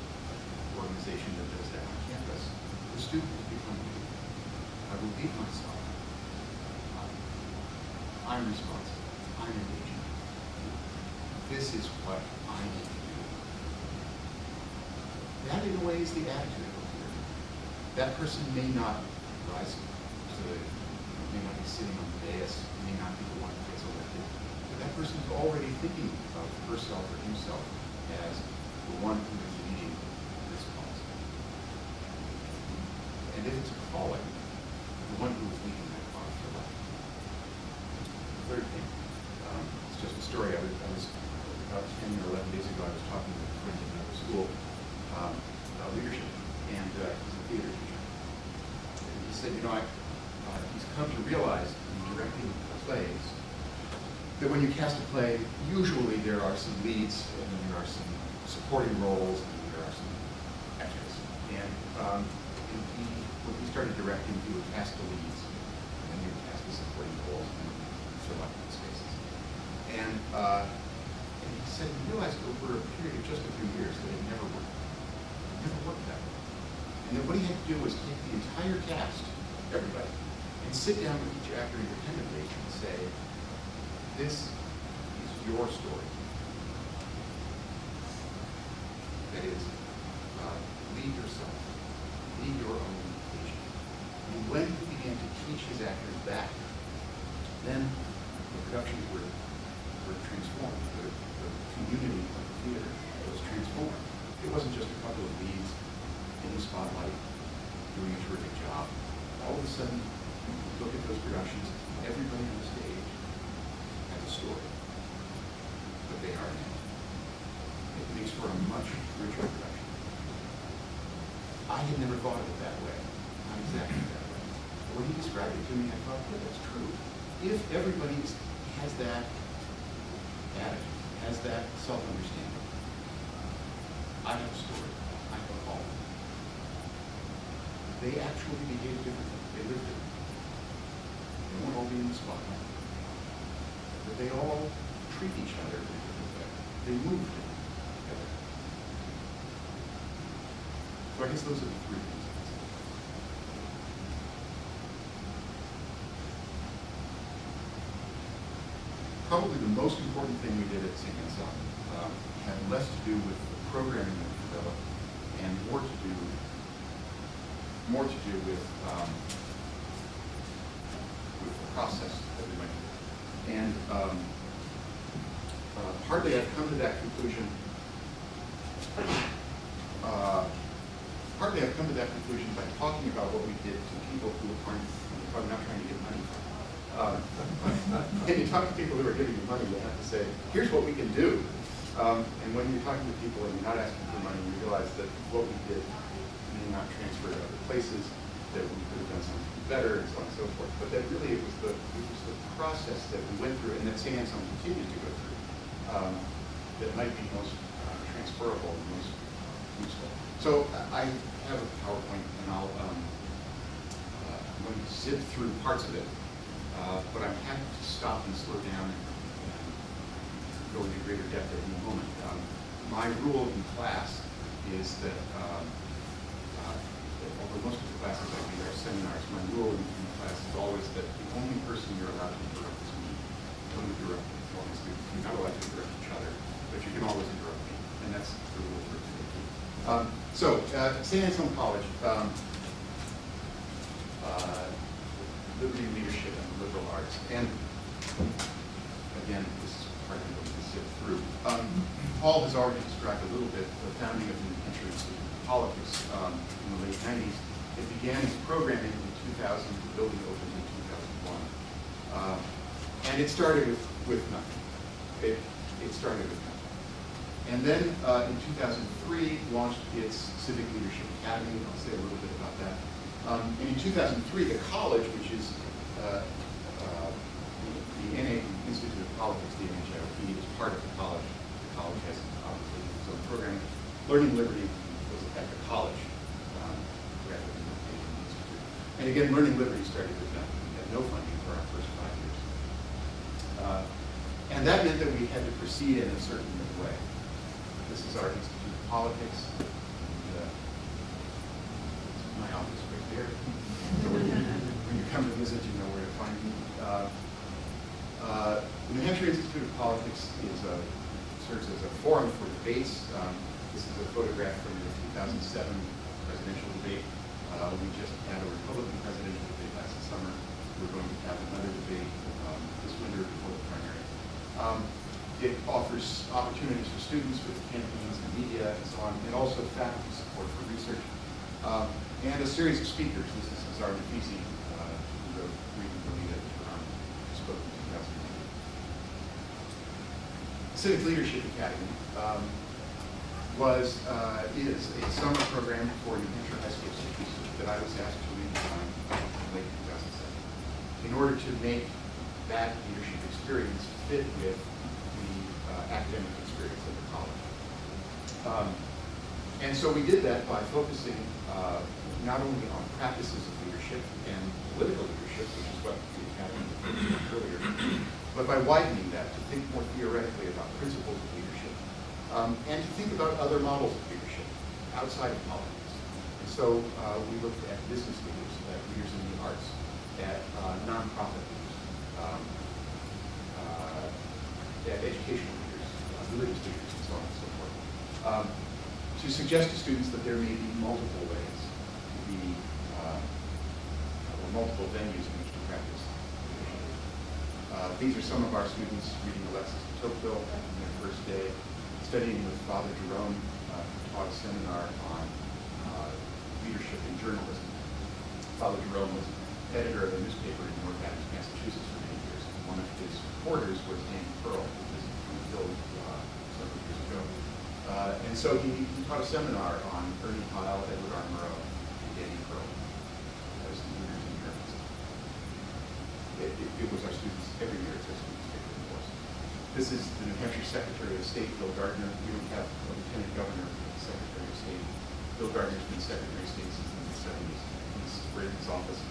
organization that does that on campus, the student has become me. I will lead myself. I'm responsible. I'm engaging. This is what I need to do. That, in a way, is the attitude of a leader. That person may not rise to the, may not be sitting on the dais, may not be the one who gets elected, but that person is already thinking of herself or himself as the one who is leading this cause. And if it's a calling, the one who is leading that cause for life. The third thing, it's just a story. I was about 10 or 11 days ago, I was talking with a friend in another school about leadership, and he's a theater teacher. And he said, he's come to realize in directing plays that when you cast a play, usually there are some leads, and then there are some supporting roles, and then there are some extras. And when he started directing, he would cast the leads, and then he would cast the supporting roles, and fill up the spaces. And he said he realized over a period of just a few years that it never worked. It never worked that way. And then what he had to do was take the entire cast, everybody, and sit down with each actor independently and say, this is your story. That is, lead yourself, lead your own vision. And when he began to teach his actors that, then the productions were transformed. The community of the theater was transformed. It wasn't just a couple of leads in the spotlight doing a terrific job. All of a sudden, you look at those productions, everybody on the stage has a story that they are in. It makes for a much richer production. I had never thought of it that way, not exactly that way. When he described it to me, I thought, yeah, that's true. If everybody has that attitude, has that self-understanding, I have a story, I have a call. They actually behave differently. They live differently. They won't all be in the spotlight. But they all treat each other in a different way. They move together. So I guess those are the three things. Probably the most important thing we did at St. Anselm had less to do with the programming that we developed and more to do with the process that we went through. And partly I've come to that conclusion. By talking about what we did to people who aren't probably not trying to get money from. And you talk to people who are giving you money, you have to say, here's what we can do. And when you're talking to people and you're not asking for money, you realize that what we did may not transfer to other places, that we could have done something better, and so on and so forth. But that really it was the process that we went through and that St. Anselm continues to go through that might be most transferable and most useful. So I have a PowerPoint, and I'm going to zip through parts of it. But I'm happy to stop and slow down and go into greater depth at any moment. My rule in class is that, although most of the classes I do are seminars, my rule in class is always that the only person you're allowed to interrupt is me. Don't interrupt me. You're not allowed to interrupt each other, but you can always interrupt me, and that's the rule for today. St. Anselm College, Liberty Leadership and Liberal Arts. And again, this is part of what we zip through. Paul has already described a little bit the founding of the Institute of Politics in the late 90s. It began its programming in 2000, the building opened in 2001. And it started with nothing. It started with nothing. And then in 2003, launched its Civic Leadership Academy. I'll say a little bit about that. And in 2003, the college, which is the NA Institute of Politics, the NHIOP, is part of the college. The college has obviously its own program. Learning Liberty was at the college rather than the institute. And again, Learning Liberty started with nothing. We had no funding for our first 5 years. And that meant that we had to proceed in a certain way. This is our Institute of Politics. And, my office right there. So when you come to visit, you know where to find me. The New Hampshire Institute of Politics serves as a forum for debates. This is a photograph from the 2007 presidential debate. We just had a Republican presidential debate last summer. We're going to have another debate this winter before the primary. It offers opportunities for students with campaigns and media and so on, and also faculty support for research. And a series of speakers. This is Czar Nafisi, who wrote Reading the Lead at Tehran, spoke in 2008. Civic Leadership Academy is a summer program for New Hampshire high school students that I was asked to redesign in late 2007 in order to make that leadership experience fit with the academic experience of the college. And so we did that by focusing not only on practices of leadership and political leadership, which is what the Academy did earlier, but by widening that to think more theoretically about principles of leadership, and to think about other models of leadership outside of politics. And so we looked at business leaders, at leaders in the arts, at nonprofit leaders, educational leaders, religious leaders, and so on and so forth, to suggest to students that there may be multiple ways to be, or multiple venues in which to practice religion. These are some of our students reading Alexis de Tocqueville on their first day, studying with Father Jerome, who taught a seminar on leadership in journalism. Father Jerome was editor of a newspaper in North Adams, Massachusetts for many years. One of his reporters was Andy Pearl, who was from Phil several years ago. And so he taught a seminar on Ernie Pyle, Edward R. Murrow, and Andy Pearl as leaders in journalism. It was our students every year. It's our students' favorite course. This is the New Hampshire Secretary of State, Bill Gardner. We don't have a lieutenant governor, Secretary of State. Bill Gardner's been Secretary of State since the mid-70s. He's right in his office.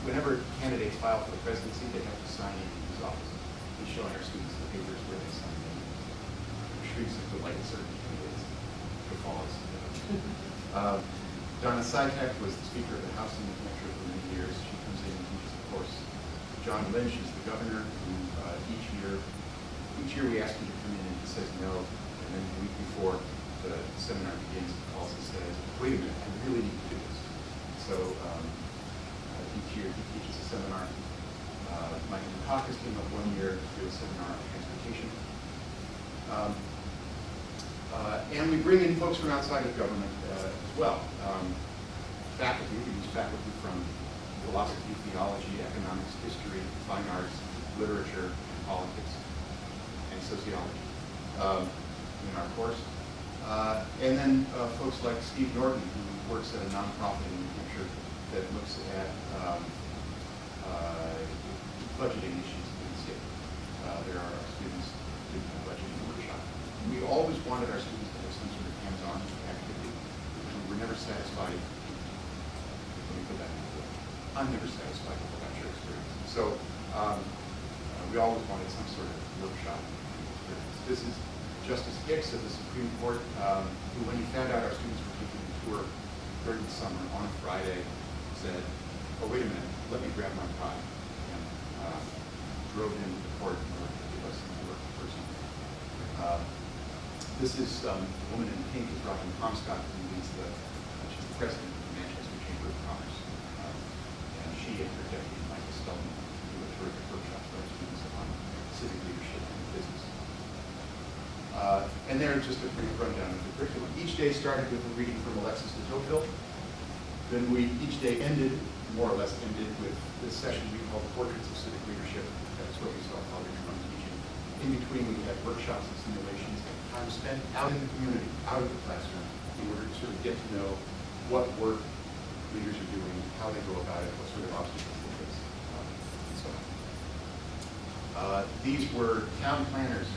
Whenever candidates file for the presidency, they have to sign in his office. He's showing our students the papers where they sign in. Shrieks of delight at certain candidates to follow us. Donna Sytek was the Speaker of the House in New Hampshire for many years. She comes in and teaches the course. John Lynch is the governor who each year we ask him to come in and he says no. And then the week before the seminar begins, he calls and says, wait a minute, I really need to do this. So each year he teaches a seminar. Michael Dukakis came up one year to do a seminar on transportation. And we bring in folks from outside of government as well. Faculty, we use faculty from philosophy, theology, economics, history, fine arts, literature, politics, and sociology in our course. And then folks like Steve Norton, who works at a nonprofit in New Hampshire that looks at budgeting issues in the state. There are students doing a budgeting workshop. We always wanted our students to have some sort of hands-on activity. We were never satisfied. Let me put that in the I'm never satisfied with the lecture experience. So we always wanted some sort of workshop experience. This is Justice Hicks of the Supreme Court, who when he found out our students were taking a tour during the summer on a Friday, said, oh, wait a minute, let me grab my tie. And drove into the court in order to give us some work personally. This is a woman in pink, is Robin Comstock, who leads she's the president of the Manchester Chamber of Commerce. And she and her deputy, Michael Stillman, do a terrific workshop for our students on civic leadership and business. And there's just a brief rundown of the curriculum. Each day started with a reading from Alexis de Tocqueville. Then each day more or less ended with this session we called Portraits of Civic Leadership. That's what we saw Father Jerome teaching. In between, we had workshops and simulations, and time spent out in the community, out of the classroom, in order to sort of get to know what work leaders are doing, how they go about it, what sort of obstacles they face, and so on. These were town planners.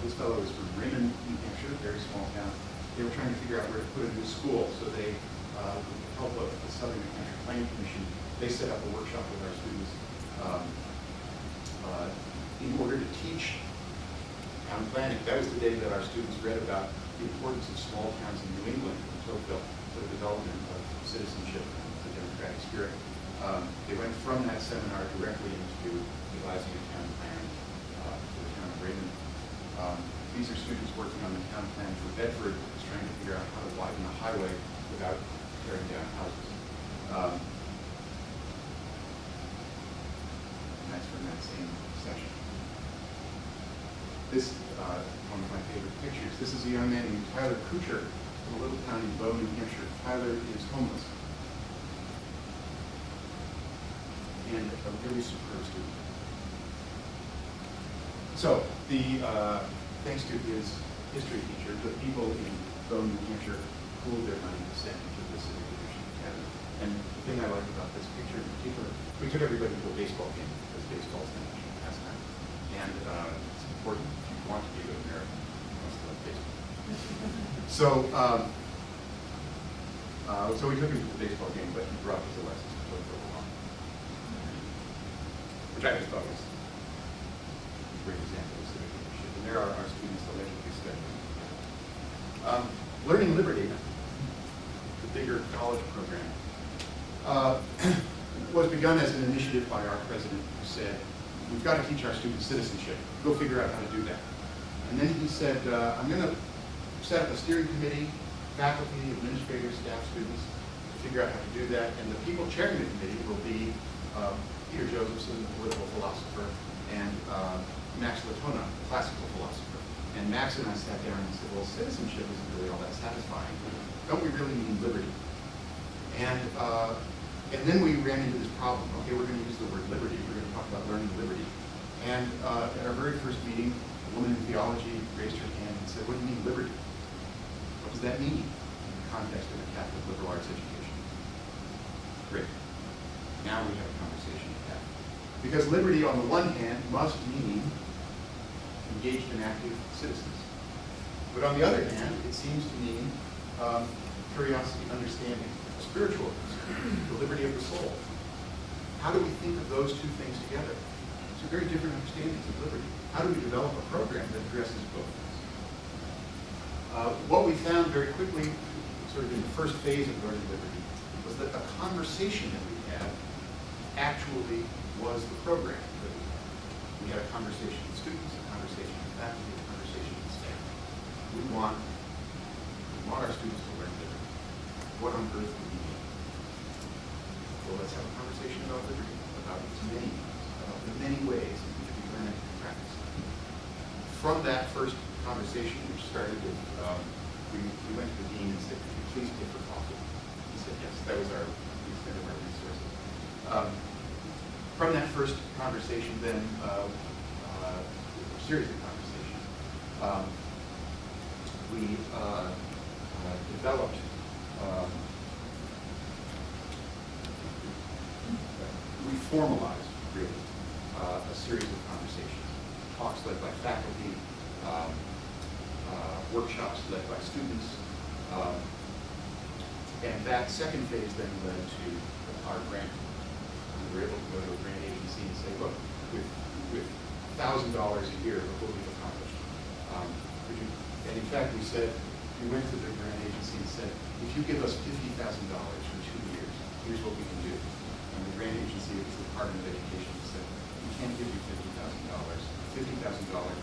This fellow is from Raymond, New Hampshire, a very small town. They were trying to figure out where to put a new school, so they, with the help of the Southern New Hampshire Planning Commission, they set up a workshop with our students in order to teach town planning. That was the day that our students read about the importance of small towns in New England, in Tocqueville, for the development of citizenship and the democratic spirit. They went from that seminar directly into devising a town plan for the town of Raymond. These are students working on the town plan for Bedford, who's trying to figure out how to widen the highway without tearing down houses. And that's from that same session. This one of my favorite pictures. This is a young man named Tyler Kuchar from a little town in Bow, New Hampshire. Tyler is homeless and a really superb student. So thanks to his history teacher, the people in Bow, New Hampshire pooled their money to send him to the Civic Leadership Academy. And the thing I like about this picture in particular, we took everybody to a baseball game because baseball is the national pastime. And it's important if you want to be a good American, you must love baseball. So we took him to the baseball game, but he brought his Alexis de Tocqueville along, which I just thought was a great example of civic leadership. And there are our students allegedly studying. Learning Liberty, the bigger college program, was begun as an initiative by our president, who said, we've got to teach our students citizenship. Go figure out how to do that. And then he said, I'm going to set up a steering committee, faculty, administrators, staff, students, to figure out how to do that. And the people chairing the committee will be Peter Josephson, the political philosopher, and Max Latona, the classical philosopher. And Max and I sat down and said, well, citizenship isn't really all that satisfying. Don't we really mean liberty? And then we ran into this problem. Okay, we're going to use the word liberty. We're going to talk about learning liberty. And at our very first meeting, a woman in theology raised her hand and said, what do you mean liberty? What does that mean in the context of a Catholic liberal arts education? Great. Now we have a conversation to have. Because liberty, on the one hand, must mean engaged and active citizens. But on the other hand, it seems to mean curiosity, understanding, spiritual, the liberty of the soul. How do we think of those two things together? Two very different understandings of liberty. How do we develop a program that addresses both things? What we found very quickly, sort of in the first phase of learning liberty, was that the conversation that we had actually was the program that we had. We had a conversation with students, a conversation with faculty, a conversation with staff. We want our students to learn liberty. What on earth do we need? Well, let's have a conversation about liberty, about the many ways in which we learn it and practice it. From that first conversation, which started with, we went to the dean and said, could you please pay for coffee? He said yes. That was the extent of our resources. From that first conversation, then, a series of conversations, we developed we formalized, really, a series of conversations, talks led by faculty, workshops led by students, and that second phase then led to our grant. We were able to go to a grant agency and say, look, with $1,000 a year, look what we've accomplished. And in fact, we went to the grant agency and said, if you give us $50,000 for 2 years, here's what we can do. And the grant agency, it was the Department of Education, said, we can't give you $50,000. $50,000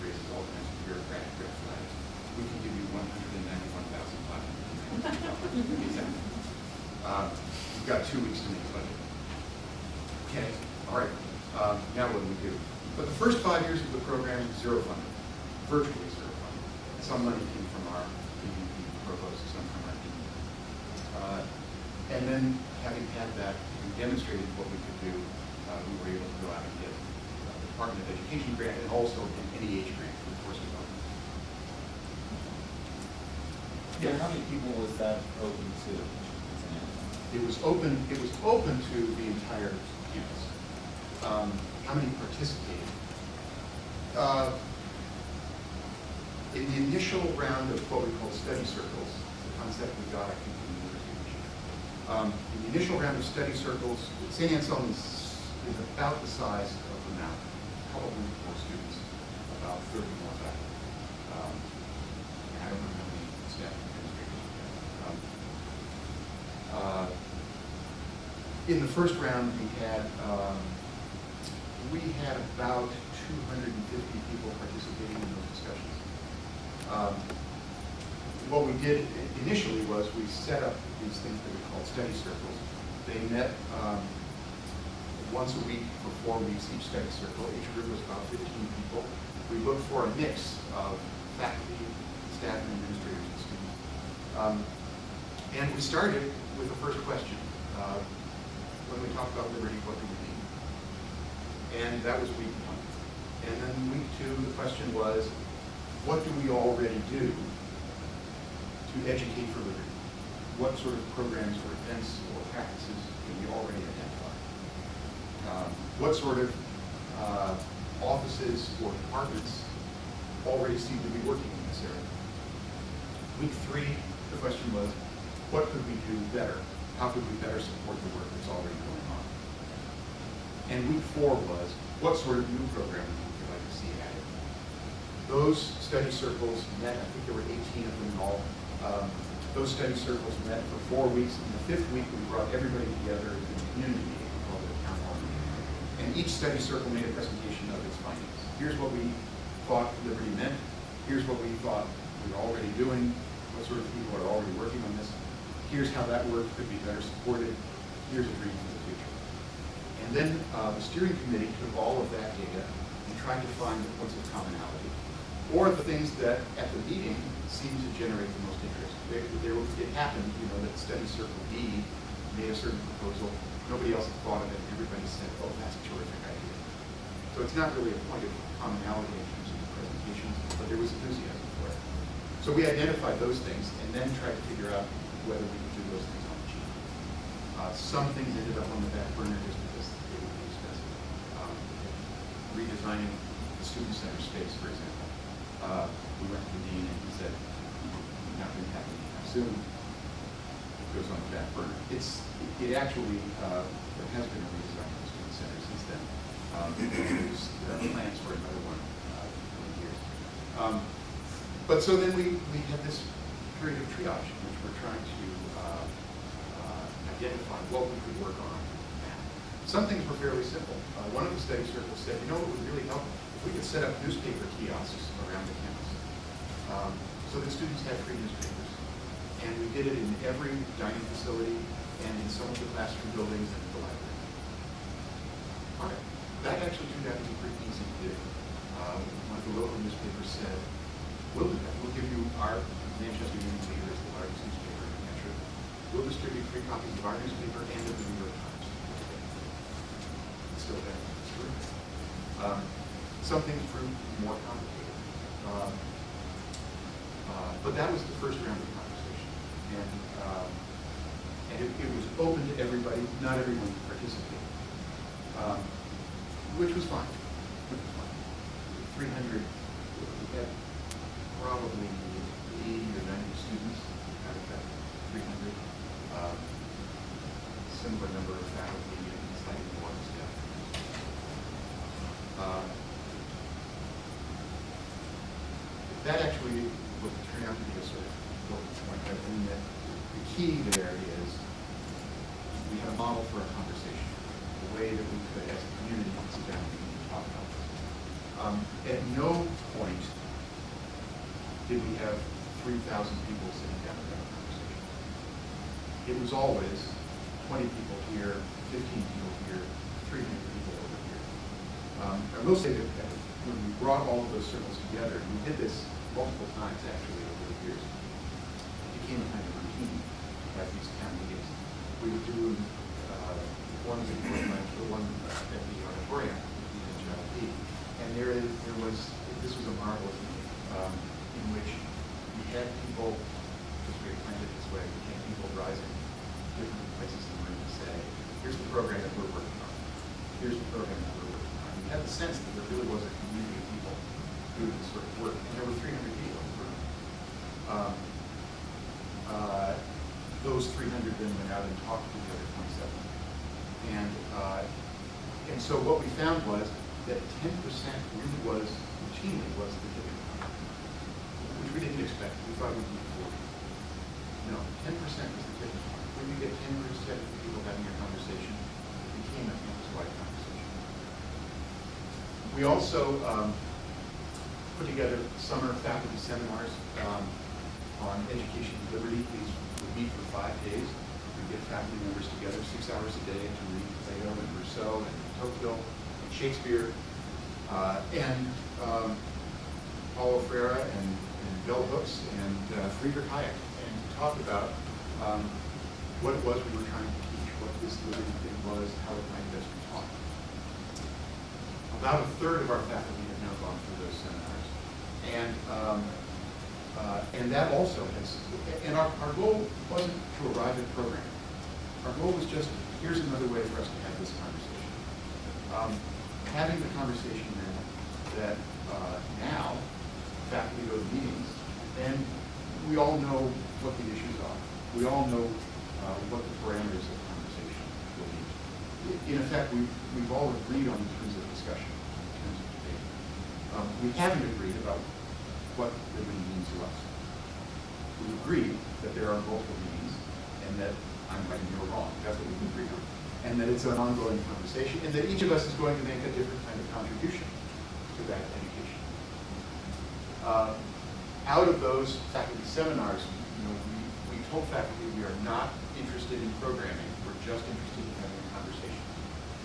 raises all kinds of bureaucratic red flags. We can give you $191,500. We've got 2 weeks to make a budget. Okay, all right. Now what do we do? But the first 5 years of the program, zero funding, virtually zero funding. Some money came from our provost, some from our dean. And then, having had that, we demonstrated what we could do. We were able to go out and get the Department of Education grant and also an NEH grant for the course development. Yeah, how many people was that open to? It was open to the entire campus. How many participated? In the initial round of what we call study circles, the concept we got, I think, from the University of Michigan. In the initial round of study circles, St. Anselm is about the size of the mountain. Probably more students, about 30 more faculty. I don't know how many staff administrators we have. In the first round, we had about 250 people participating in those discussions. What we did initially was we set up these things that we called study circles. They met once a week for 4 weeks, each study circle. Each group was about 15 people. We looked for a mix of faculty, staff, and administrators and students. And we started with the first question. When we talk about liberty, what do we mean? And that was week 1. And then week 2, the question was, what do we already do to educate for liberty? What sort of programs or events or practices do we already identify? What sort of offices or departments already seem to be working in this area? Week 3, the question was, what could we do better? How could we better support the work that's already going on? And week 4 was, what sort of new programming would you like to see added? Those study circles met, I think there were 18 of them in all. Those study circles met for 4 weeks. In the 5th week, we brought everybody together in a community meeting, we called it a town hall meeting. And each study circle made a presentation of its findings. Here's what we thought liberty meant. Here's what we thought we were already doing. What sort of people are already working on this. Here's how that work could be better supported. Here's a dream for the future. And then the steering committee took all of that data and tried to find the points of commonality, or the things that at the meeting seemed to generate the most interest. It happened, that study circle B made a certain proposal. Nobody else had thought of it. Everybody said, oh, that's a terrific idea. So it's not really a point of commonality in terms of the presentations, but there was enthusiasm for it. So we identified those things and then tried to figure out whether we could do those things on the cheap. Some things ended up on the back burner just because they would be expensive. Redesigning the student center space, for example. We went to the dean and he said, not going to happen anytime soon. It goes on the back burner. It actually, there has been a redesign of the student center since then. There are plans for another one in years. But so then we had this period of triage in which we're trying to identify what we could work on now. Some things were fairly simple. One of the study circles said, what would really help if we could set up newspaper kiosks around the campus so that students had free newspapers. And we did it in every dining facility and in some of the classroom buildings and the library. All right, that actually turned out to be pretty easy to do. One of the local newspapers said, we'll do that. We'll give you our Manchester Union Leader is the largest newspaper in New Hampshire. We'll distribute free copies of our newspaper and of the New York Times. It's still there. It's terrific. Some things proved more complicated. But that was the first round of conversation. And it was open to everybody. Not everyone participated. Which was fine. 300, we had probably 80 or 90 students out of that 300. Similar number of faculty and slightly more staff. That actually would turn out to be a sort of important point. I mean that the key there is we had a model for a conversation, a way that we could, as a community, sit down and talk about this. At no point did we have 3,000 people sitting down and having a conversation. It was always 20 people here, 15 people here, 300 people over here. I will say that when we brought all of those circles together, and we did this multiple times actually over the years, it became a kind of routine at these town meetings. We would do one in the one at the auditorium, the HLP, and there was, this was a marvelous meeting in which we had people, just very planned it this way, we had people rising different places in the room to say, here's the program that we're working on. Here's the program that we're working on. We had the sense that there really was a community of people doing this sort of work, and there were 300 people in the room. Those 300 then went out and talked to the other 27. And so what we found was that 10% really was, routinely was the tipping point, which we didn't expect. We thought it would be 40. No, 10% was the tipping point. When you get 10% of the people having a conversation, it became a campus-wide conversation. We also put together summer faculty seminars on education and liberty. These would meet for 5 days. We'd get faculty members together 6 hours a day to read Plato and Rousseau and Tocqueville and Shakespeare and Paulo Freire and bell hooks and Friedrich Hayek, and talk about what it was we were trying to teach, what this liberty thing was, how it might best be taught. About a third of our faculty have now gone through those seminars. And that also has, and our goal wasn't to arrive at programming. Our goal was just, here's another way for us to have this conversation. Having the conversation meant that now faculty go to meetings, and we all know what the issues are. We all know what the parameters of the conversation will be. In effect, we've all agreed on the terms of discussion, in terms of debate. We haven't agreed about what liberty means to us. We agree that there are multiple meanings, and that I'm right and you're wrong. That's what we've agreed on. and that it's an ongoing conversation, and that each of us is going to make a different kind of contribution to that education. Out of those faculty seminars, we told faculty we are not interested in programming, we're just interested in having a conversation.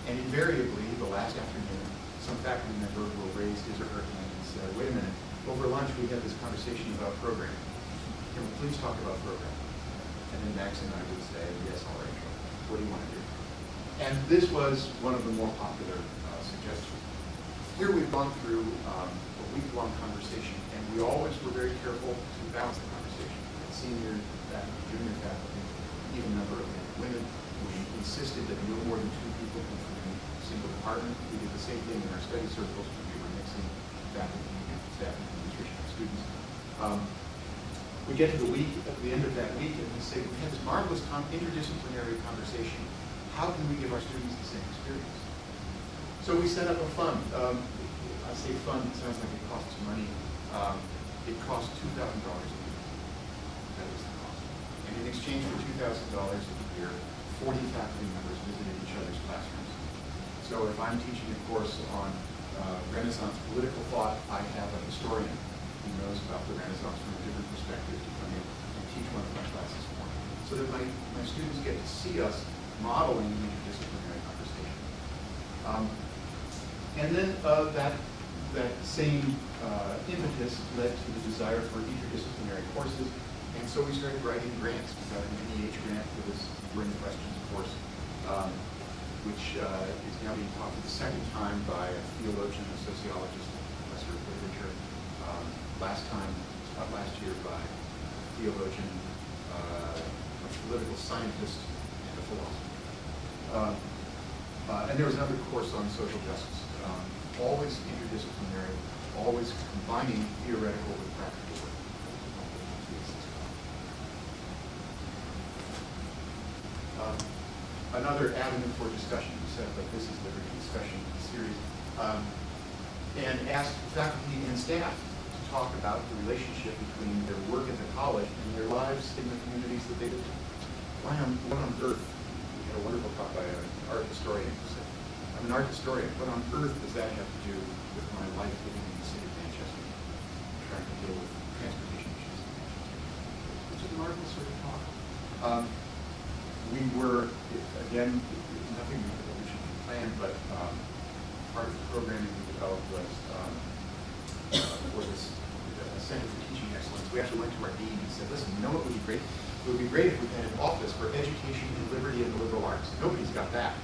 And invariably, the last afternoon, some faculty member will raise his or her hand and say, wait a minute, over lunch we had this conversation about programming. Can we please talk about programming? And then Max and I would say, yes, all right, Joe. What do you want to do? And this was one of the more popular suggestions. Here we've gone through a week-long conversation, and we always were very careful to balance the conversation. Senior faculty, junior faculty, even number of men and women. We insisted that no more than 2 people come from any single department. We did the same thing in our study circles when we were mixing faculty and staff and administration and students. We get to the end of that week, and we say, we had this marvelous interdisciplinary conversation. How can we give our students the same experience? So we set up a fund. I say fund, it sounds like it costs money. It costs $2,000 a year. That was the cost. And in exchange for $2,000 a year, 40 faculty members visited each other's classrooms. So if I'm teaching a course on Renaissance political thought, I have a historian who knows about the Renaissance from a different perspective to come in and teach one of my classes for me. So that my students get to see us modeling an interdisciplinary conversation. And then that same impetus led to the desire for interdisciplinary courses, and so we started writing grants. We got an NEH grant for this Bring Questions course, which is now being taught for the second time by a theologian, a sociologist, and a professor of literature. Last year by a theologian, a political scientist, and a philosopher. And there was another course on social justice. Always interdisciplinary, always combining theoretical with practical work. Another avenue for discussion, we set up a This is Liberty discussion series, and asked faculty and staff to talk about the relationship between their work at the college and their lives in the communities that they live in. What on earth? We had a wonderful talk by an art historian who said, I'm an art historian. What on earth does that have to do with my life living in the city of Manchester, trying to deal with transportation issues in Manchester? Which is a marvelous sort of talk. We were, again, nothing that we should plan, but part of the programming we developed was for this Center for Teaching Excellence. We actually went to our dean and said, listen, you know what would be great? It would be great if we had an office for education and liberty and the liberal arts. Nobody's got that.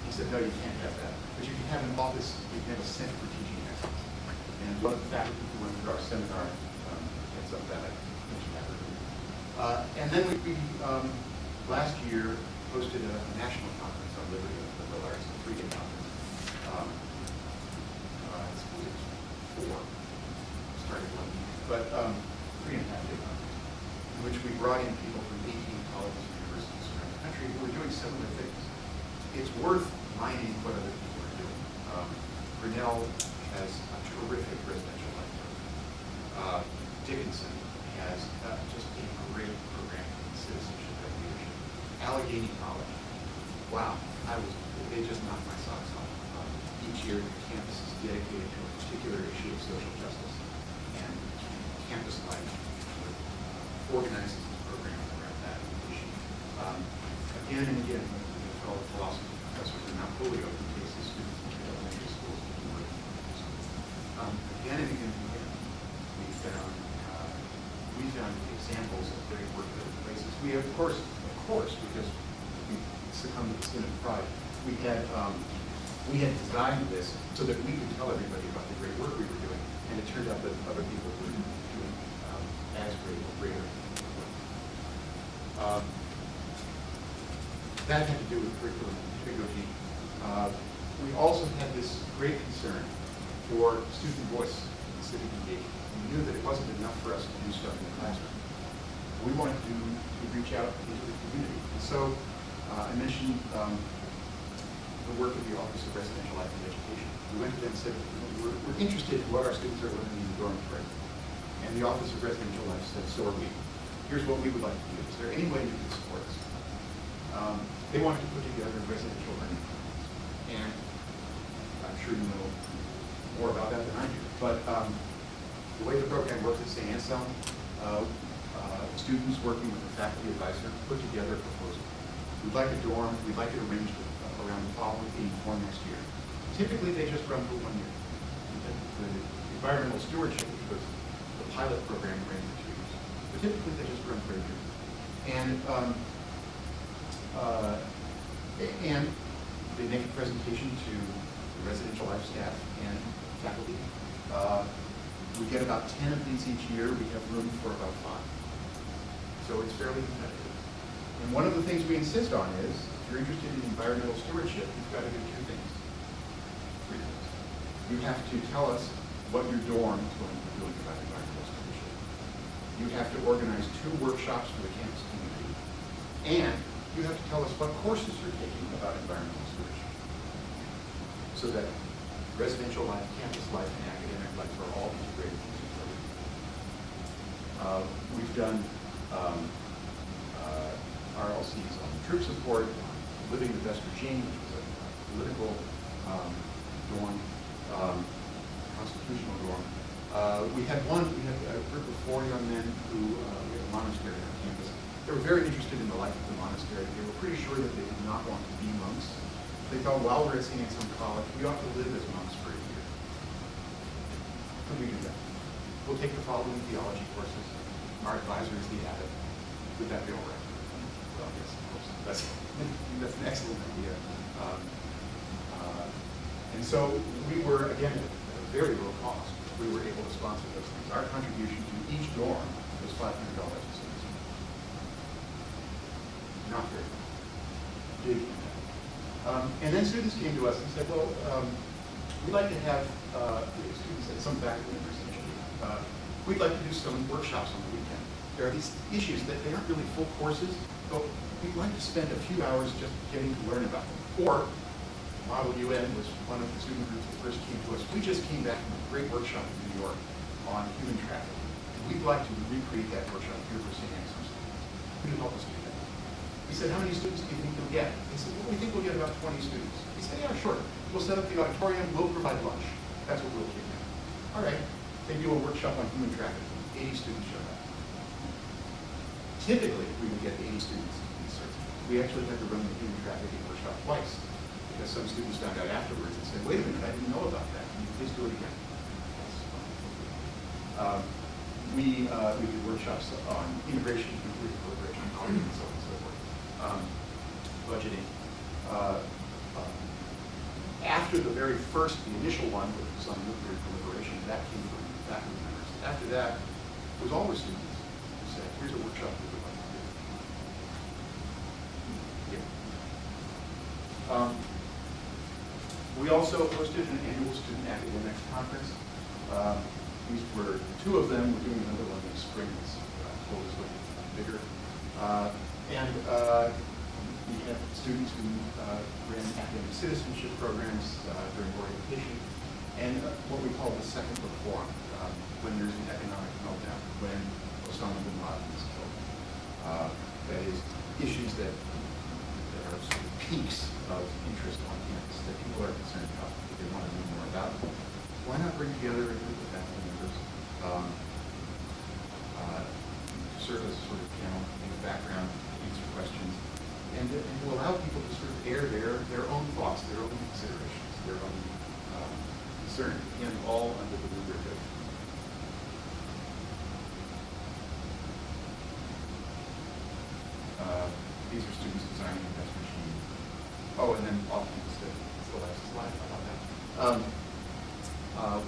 He said, no, you can't have that. But you can have an office, you can have a Center for Teaching Excellence. And one of the faculty who went through our seminar heads up that. I mentioned that. And then we last year hosted a national conference on liberty and the liberal arts, a 3-day conference. It's 4. Started 1 week, but 3.5-day conference, in which we brought in people from 18 colleges and universities around the country who were doing similar things. It's worth mining what other people are doing. Grinnell has a terrific residential life program. Dickinson has just a great program in citizenship and leadership. Allegheny College, wow, they just knocked my socks off. Each year the campus is dedicated to a particular issue of social justice, and campus life organizes this program around that issue. Again and again, the fellow philosophy professors are not Polio who takes his students into elementary schools to do work. Again and again and again, we found examples of great work at other places. We have, of course, because we succumbed to the sin of pride, we had designed this so that we could tell everybody about the great work we were doing, and it turned out that other people were doing as great or greater work. That had to do with curriculum and pedagogy. We also had this great concern for student voice and civic engagement. We knew that it wasn't enough for us to do stuff in the classroom. We wanted to reach out into the community. And so I mentioned the work of the Office of Residential Life and Education. We went to them and said, we're interested in what our students are learning in the dormitory. And the Office of Residential Life said, so are we. Here's what we would like to do. Is there any way you can support us? They wanted to put together residential learning programs. And I'm sure you know more about that than I do. But the way the program works at St. Anselm, students working with a faculty advisor put together a proposal. We'd like a dorm, we'd like it arranged around the following theme for next year. Typically, they just run for 1 year. The environmental stewardship, which was the pilot program, ran for 2 years. But typically, they just run for a year. And they make a presentation to the residential life staff and faculty. We get about 10 of these each year. We have room for about 5. So it's fairly competitive. And one of the things we insist on is, if you're interested in environmental stewardship, you've got to do 2 things. 3 things. You have to tell us what your dorm is going to be doing about environmental stewardship. You have to organize 2 workshops for the campus community. And you have to tell us what courses you're taking about environmental stewardship. So that residential life, campus life, and academic life are all integrated into each other. We've done RLCs on troop support, on living the best regime, which was a political dorm, constitutional dorm. We had a group of 4 young men who we had a monastery on campus. They were very interested in the life of the monastery. They were pretty sure that they did not want to be monks. They thought, while we're at St. Anselm College, we ought to live as monks for a year. Could we do that? We'll take the following theology courses. Our advisor is the abbot. Would that be all right? Well, yes, of course. That's an excellent idea. And so we were, again, at a very low cost. We were able to sponsor those things. Our contribution to each dorm was $500 a semester. Not very much. Big impact. And then students came to us and said, well, we'd like to have students at some faculty members initially. We'd like to do some workshops on the weekend. There are these issues that they aren't really full courses, but we'd like to spend a few hours just getting to learn about them. Or Model UN was one of the student groups that first came to us. We just came back from a great workshop in New York on human trafficking. And we'd like to recreate that workshop here for St. Anselm. Could you help us do that? We said, how many students do you think you'll get? They said, well, we think we'll get about 20 students. We said, yeah, sure. We'll set up the auditorium, we'll provide lunch. That's what we'll do. All right. They do a workshop on human trafficking. 80 students showed up. Typically, we would get 80 students in these sorts of things. We actually had to run the human trafficking workshop twice, because some students found out afterwards and said, wait a minute, I didn't know about that. Can you please do it again? We did workshops on immigration, nuclear proliferation, and so on and so forth. Budgeting. After the very first, the initial one, which was on nuclear proliferation, that came from faculty members. After that, it was all the students who said, here's a workshop we would like to do. Yeah. We also hosted an annual student academics conference. These were 2 of them. We're doing another one in the spring. It's told is going to be bigger. We had students who ran academic citizenship programs during orientation, and what we call the second book forum, when there's an economic meltdown, when Osama bin Laden is killed. That is, issues that are sort of peaks of interest on campus that people are concerned about, that they want to know more about. Why not bring together a group of faculty members to serve as a sort of channel in the background, answer questions, and to allow people to sort of air their own thoughts, their own considerations, their own concern, and all under the rubric of these are students designing the best machine. Oh, and then off-campus study. That's the last slide. How about that?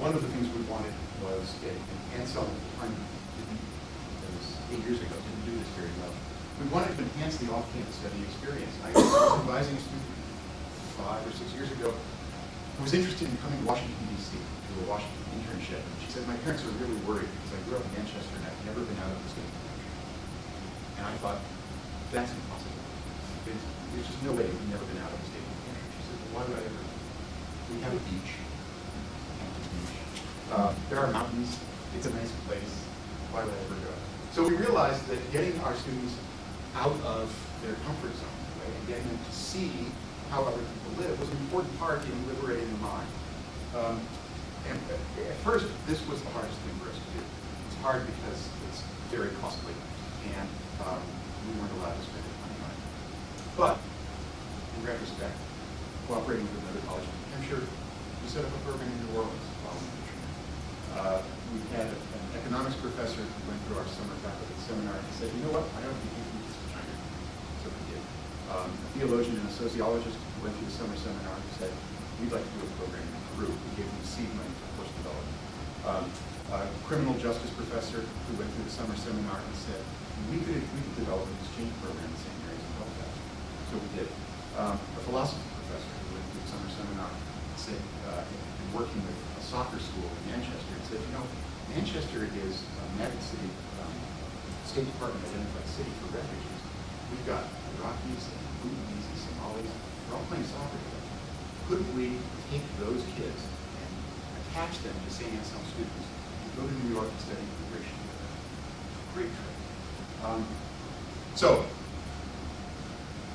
One of the things we wanted was, and Ansel at the time, that was 8 years ago, didn't do this very well. We wanted to enhance the off-campus study experience. I was advising a student 5 or 6 years ago who was interested in coming to Washington, D.C. to a Washington internship. And she said, my parents are really worried because I grew up in Manchester and I've never been out of the state of the country. And I thought, that's impossible. There's just no way we've never been out of the state of the country. She said, well, why would I ever? We have a beach. There are mountains. It's a nice place. Why would I ever go? So we realized that getting our students out of their comfort zone, way, and getting them to see how other people live was an important part in liberating the mind. And at first, this was the hardest thing for us to do. It's hard because it's very costly, and we weren't allowed to spend any money on it. But, in retrospect, cooperating with another college in New Hampshire, we set up a program in New Orleans following the trip. We had an economics professor who went through our summer faculty seminar and said, you know what, I don't think you can do this in China. So we did. A theologian and a sociologist who went through the summer seminar and said, we'd like to do a program in Peru. We gave them seed money for course development. A criminal justice professor who went through the summer seminar and said, we could develop an exchange program in St. Mary's and Belfast. So we did. A philosophy professor who went through the summer seminar said, been working with a soccer school in Manchester, and said, you know, Manchester is a United City, State Department identified city for refugees. We've got Iraqis and Bhutanese and Somalis. They're all playing soccer together. Couldn't we take those kids and attach them to St. Anselm students and go to New York and study immigration together? Great trip. So,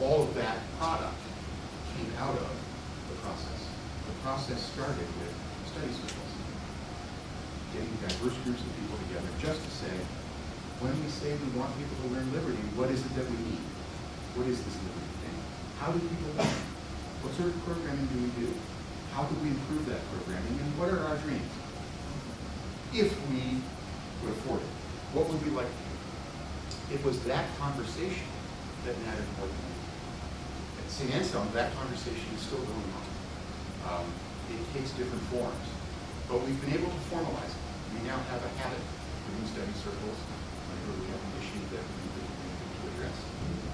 all of that product came out of the process. The process started with study circles, getting diverse groups of people together just to say, when we say we want people to learn liberty, what is it that we need? What is this liberty thing? How do people learn? What sort of programming do we do? How could we improve that programming? And what are our dreams? If we could afford it, what would we like to do? It was that conversation that mattered more than anything. At St. Anselm, that conversation is still going on. It takes different forms, but we've been able to formalize it. We now have a habit of doing study circles whenever we have an issue that we need to address.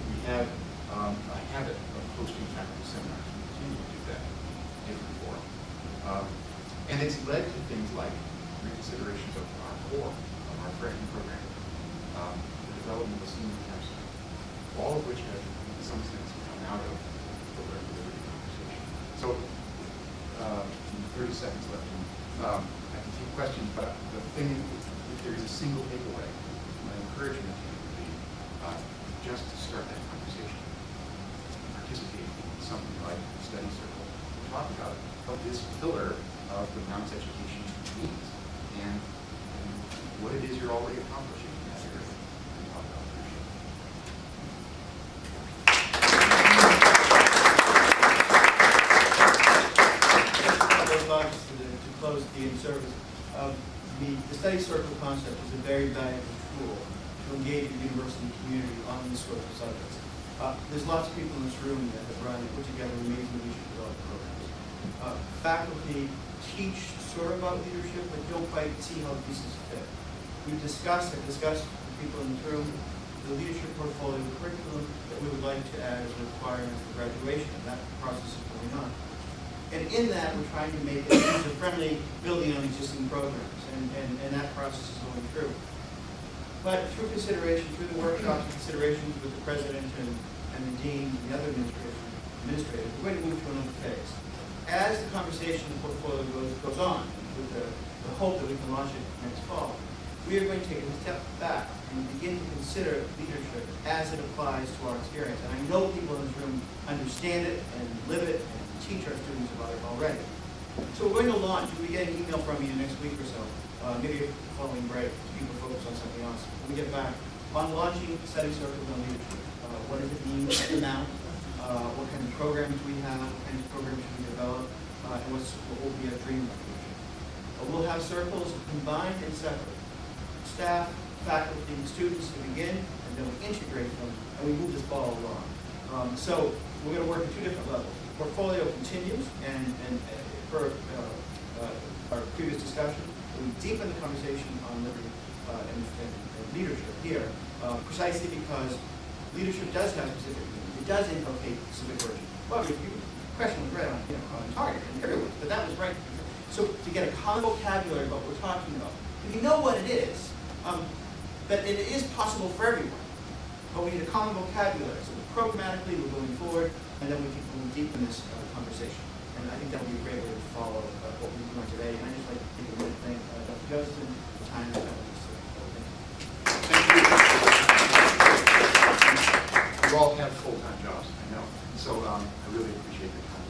We have a habit of hosting faculty seminars. We continue to do that in different forms. And it's led to things like reconsiderations of our core, of our freshman program, the development of a senior capstone, all of which have, in some sense, come out of the learning liberty conversation. So, 30 seconds left. I can take questions, but the thing, if there is a single takeaway, my encouragement to you would be just to start that conversation. Participate in something like a study circle. Talk about what this pillar of the Mounts education means and what it is you're already accomplishing in that area. And talk about leadership. To close the in-service, the study circle concept is a very valuable tool to engage the university community on this sort of subjects. There's lots of people in this room that have run and put together amazing leadership development programs. Faculty teach sort of about leadership, but don't quite see how the pieces fit. I've discussed with people in this room the leadership portfolio curriculum that we would like to add as a requirement for graduation, and that process is going on. And in that, we're trying to make it user-friendly, building on existing programs, and that process is going through. But through consideration, through the workshops and considerations with the president and the dean and the other administrators, we're going to move to another phase. As the conversation in the portfolio goes on, with the hope that we can launch it next fall, we are going to take a step back and begin to consider leadership as it applies to our experience. And I know people in this room understand it and live it and teach our students about it already. So we're going to launch, we get an email from you next week or so, maybe following break, people focus on something else. When we get back, on launching study circles on leadership. What does it mean, what's the amount, what kind of programs we have, what kind of programs should we develop, and what will be our dream of leadership. We'll have circles combined and separate. Staff, faculty, and students to begin, and then we integrate them, and we move this ball along. So we're going to work at two different levels. Portfolio continues, and per our previous discussion, we deepen the conversation on liberty and leadership here, precisely because leadership does have specific meaning. It does inculcate civic virtue. Well, your question was right on target, and everyone, but that was right. So to get a common vocabulary about what we're talking about, if you know what it is, that it is possible for everyone, but we need a common vocabulary. So programmatically, we're going forward, and then we can deepen this conversation. And I think that will be a great way to follow what we're doing today. And I'd just like to take a minute to thank Dr. Josephson for the time that was. Thank you. you all have full-time jobs, I know. So I really appreciate your time.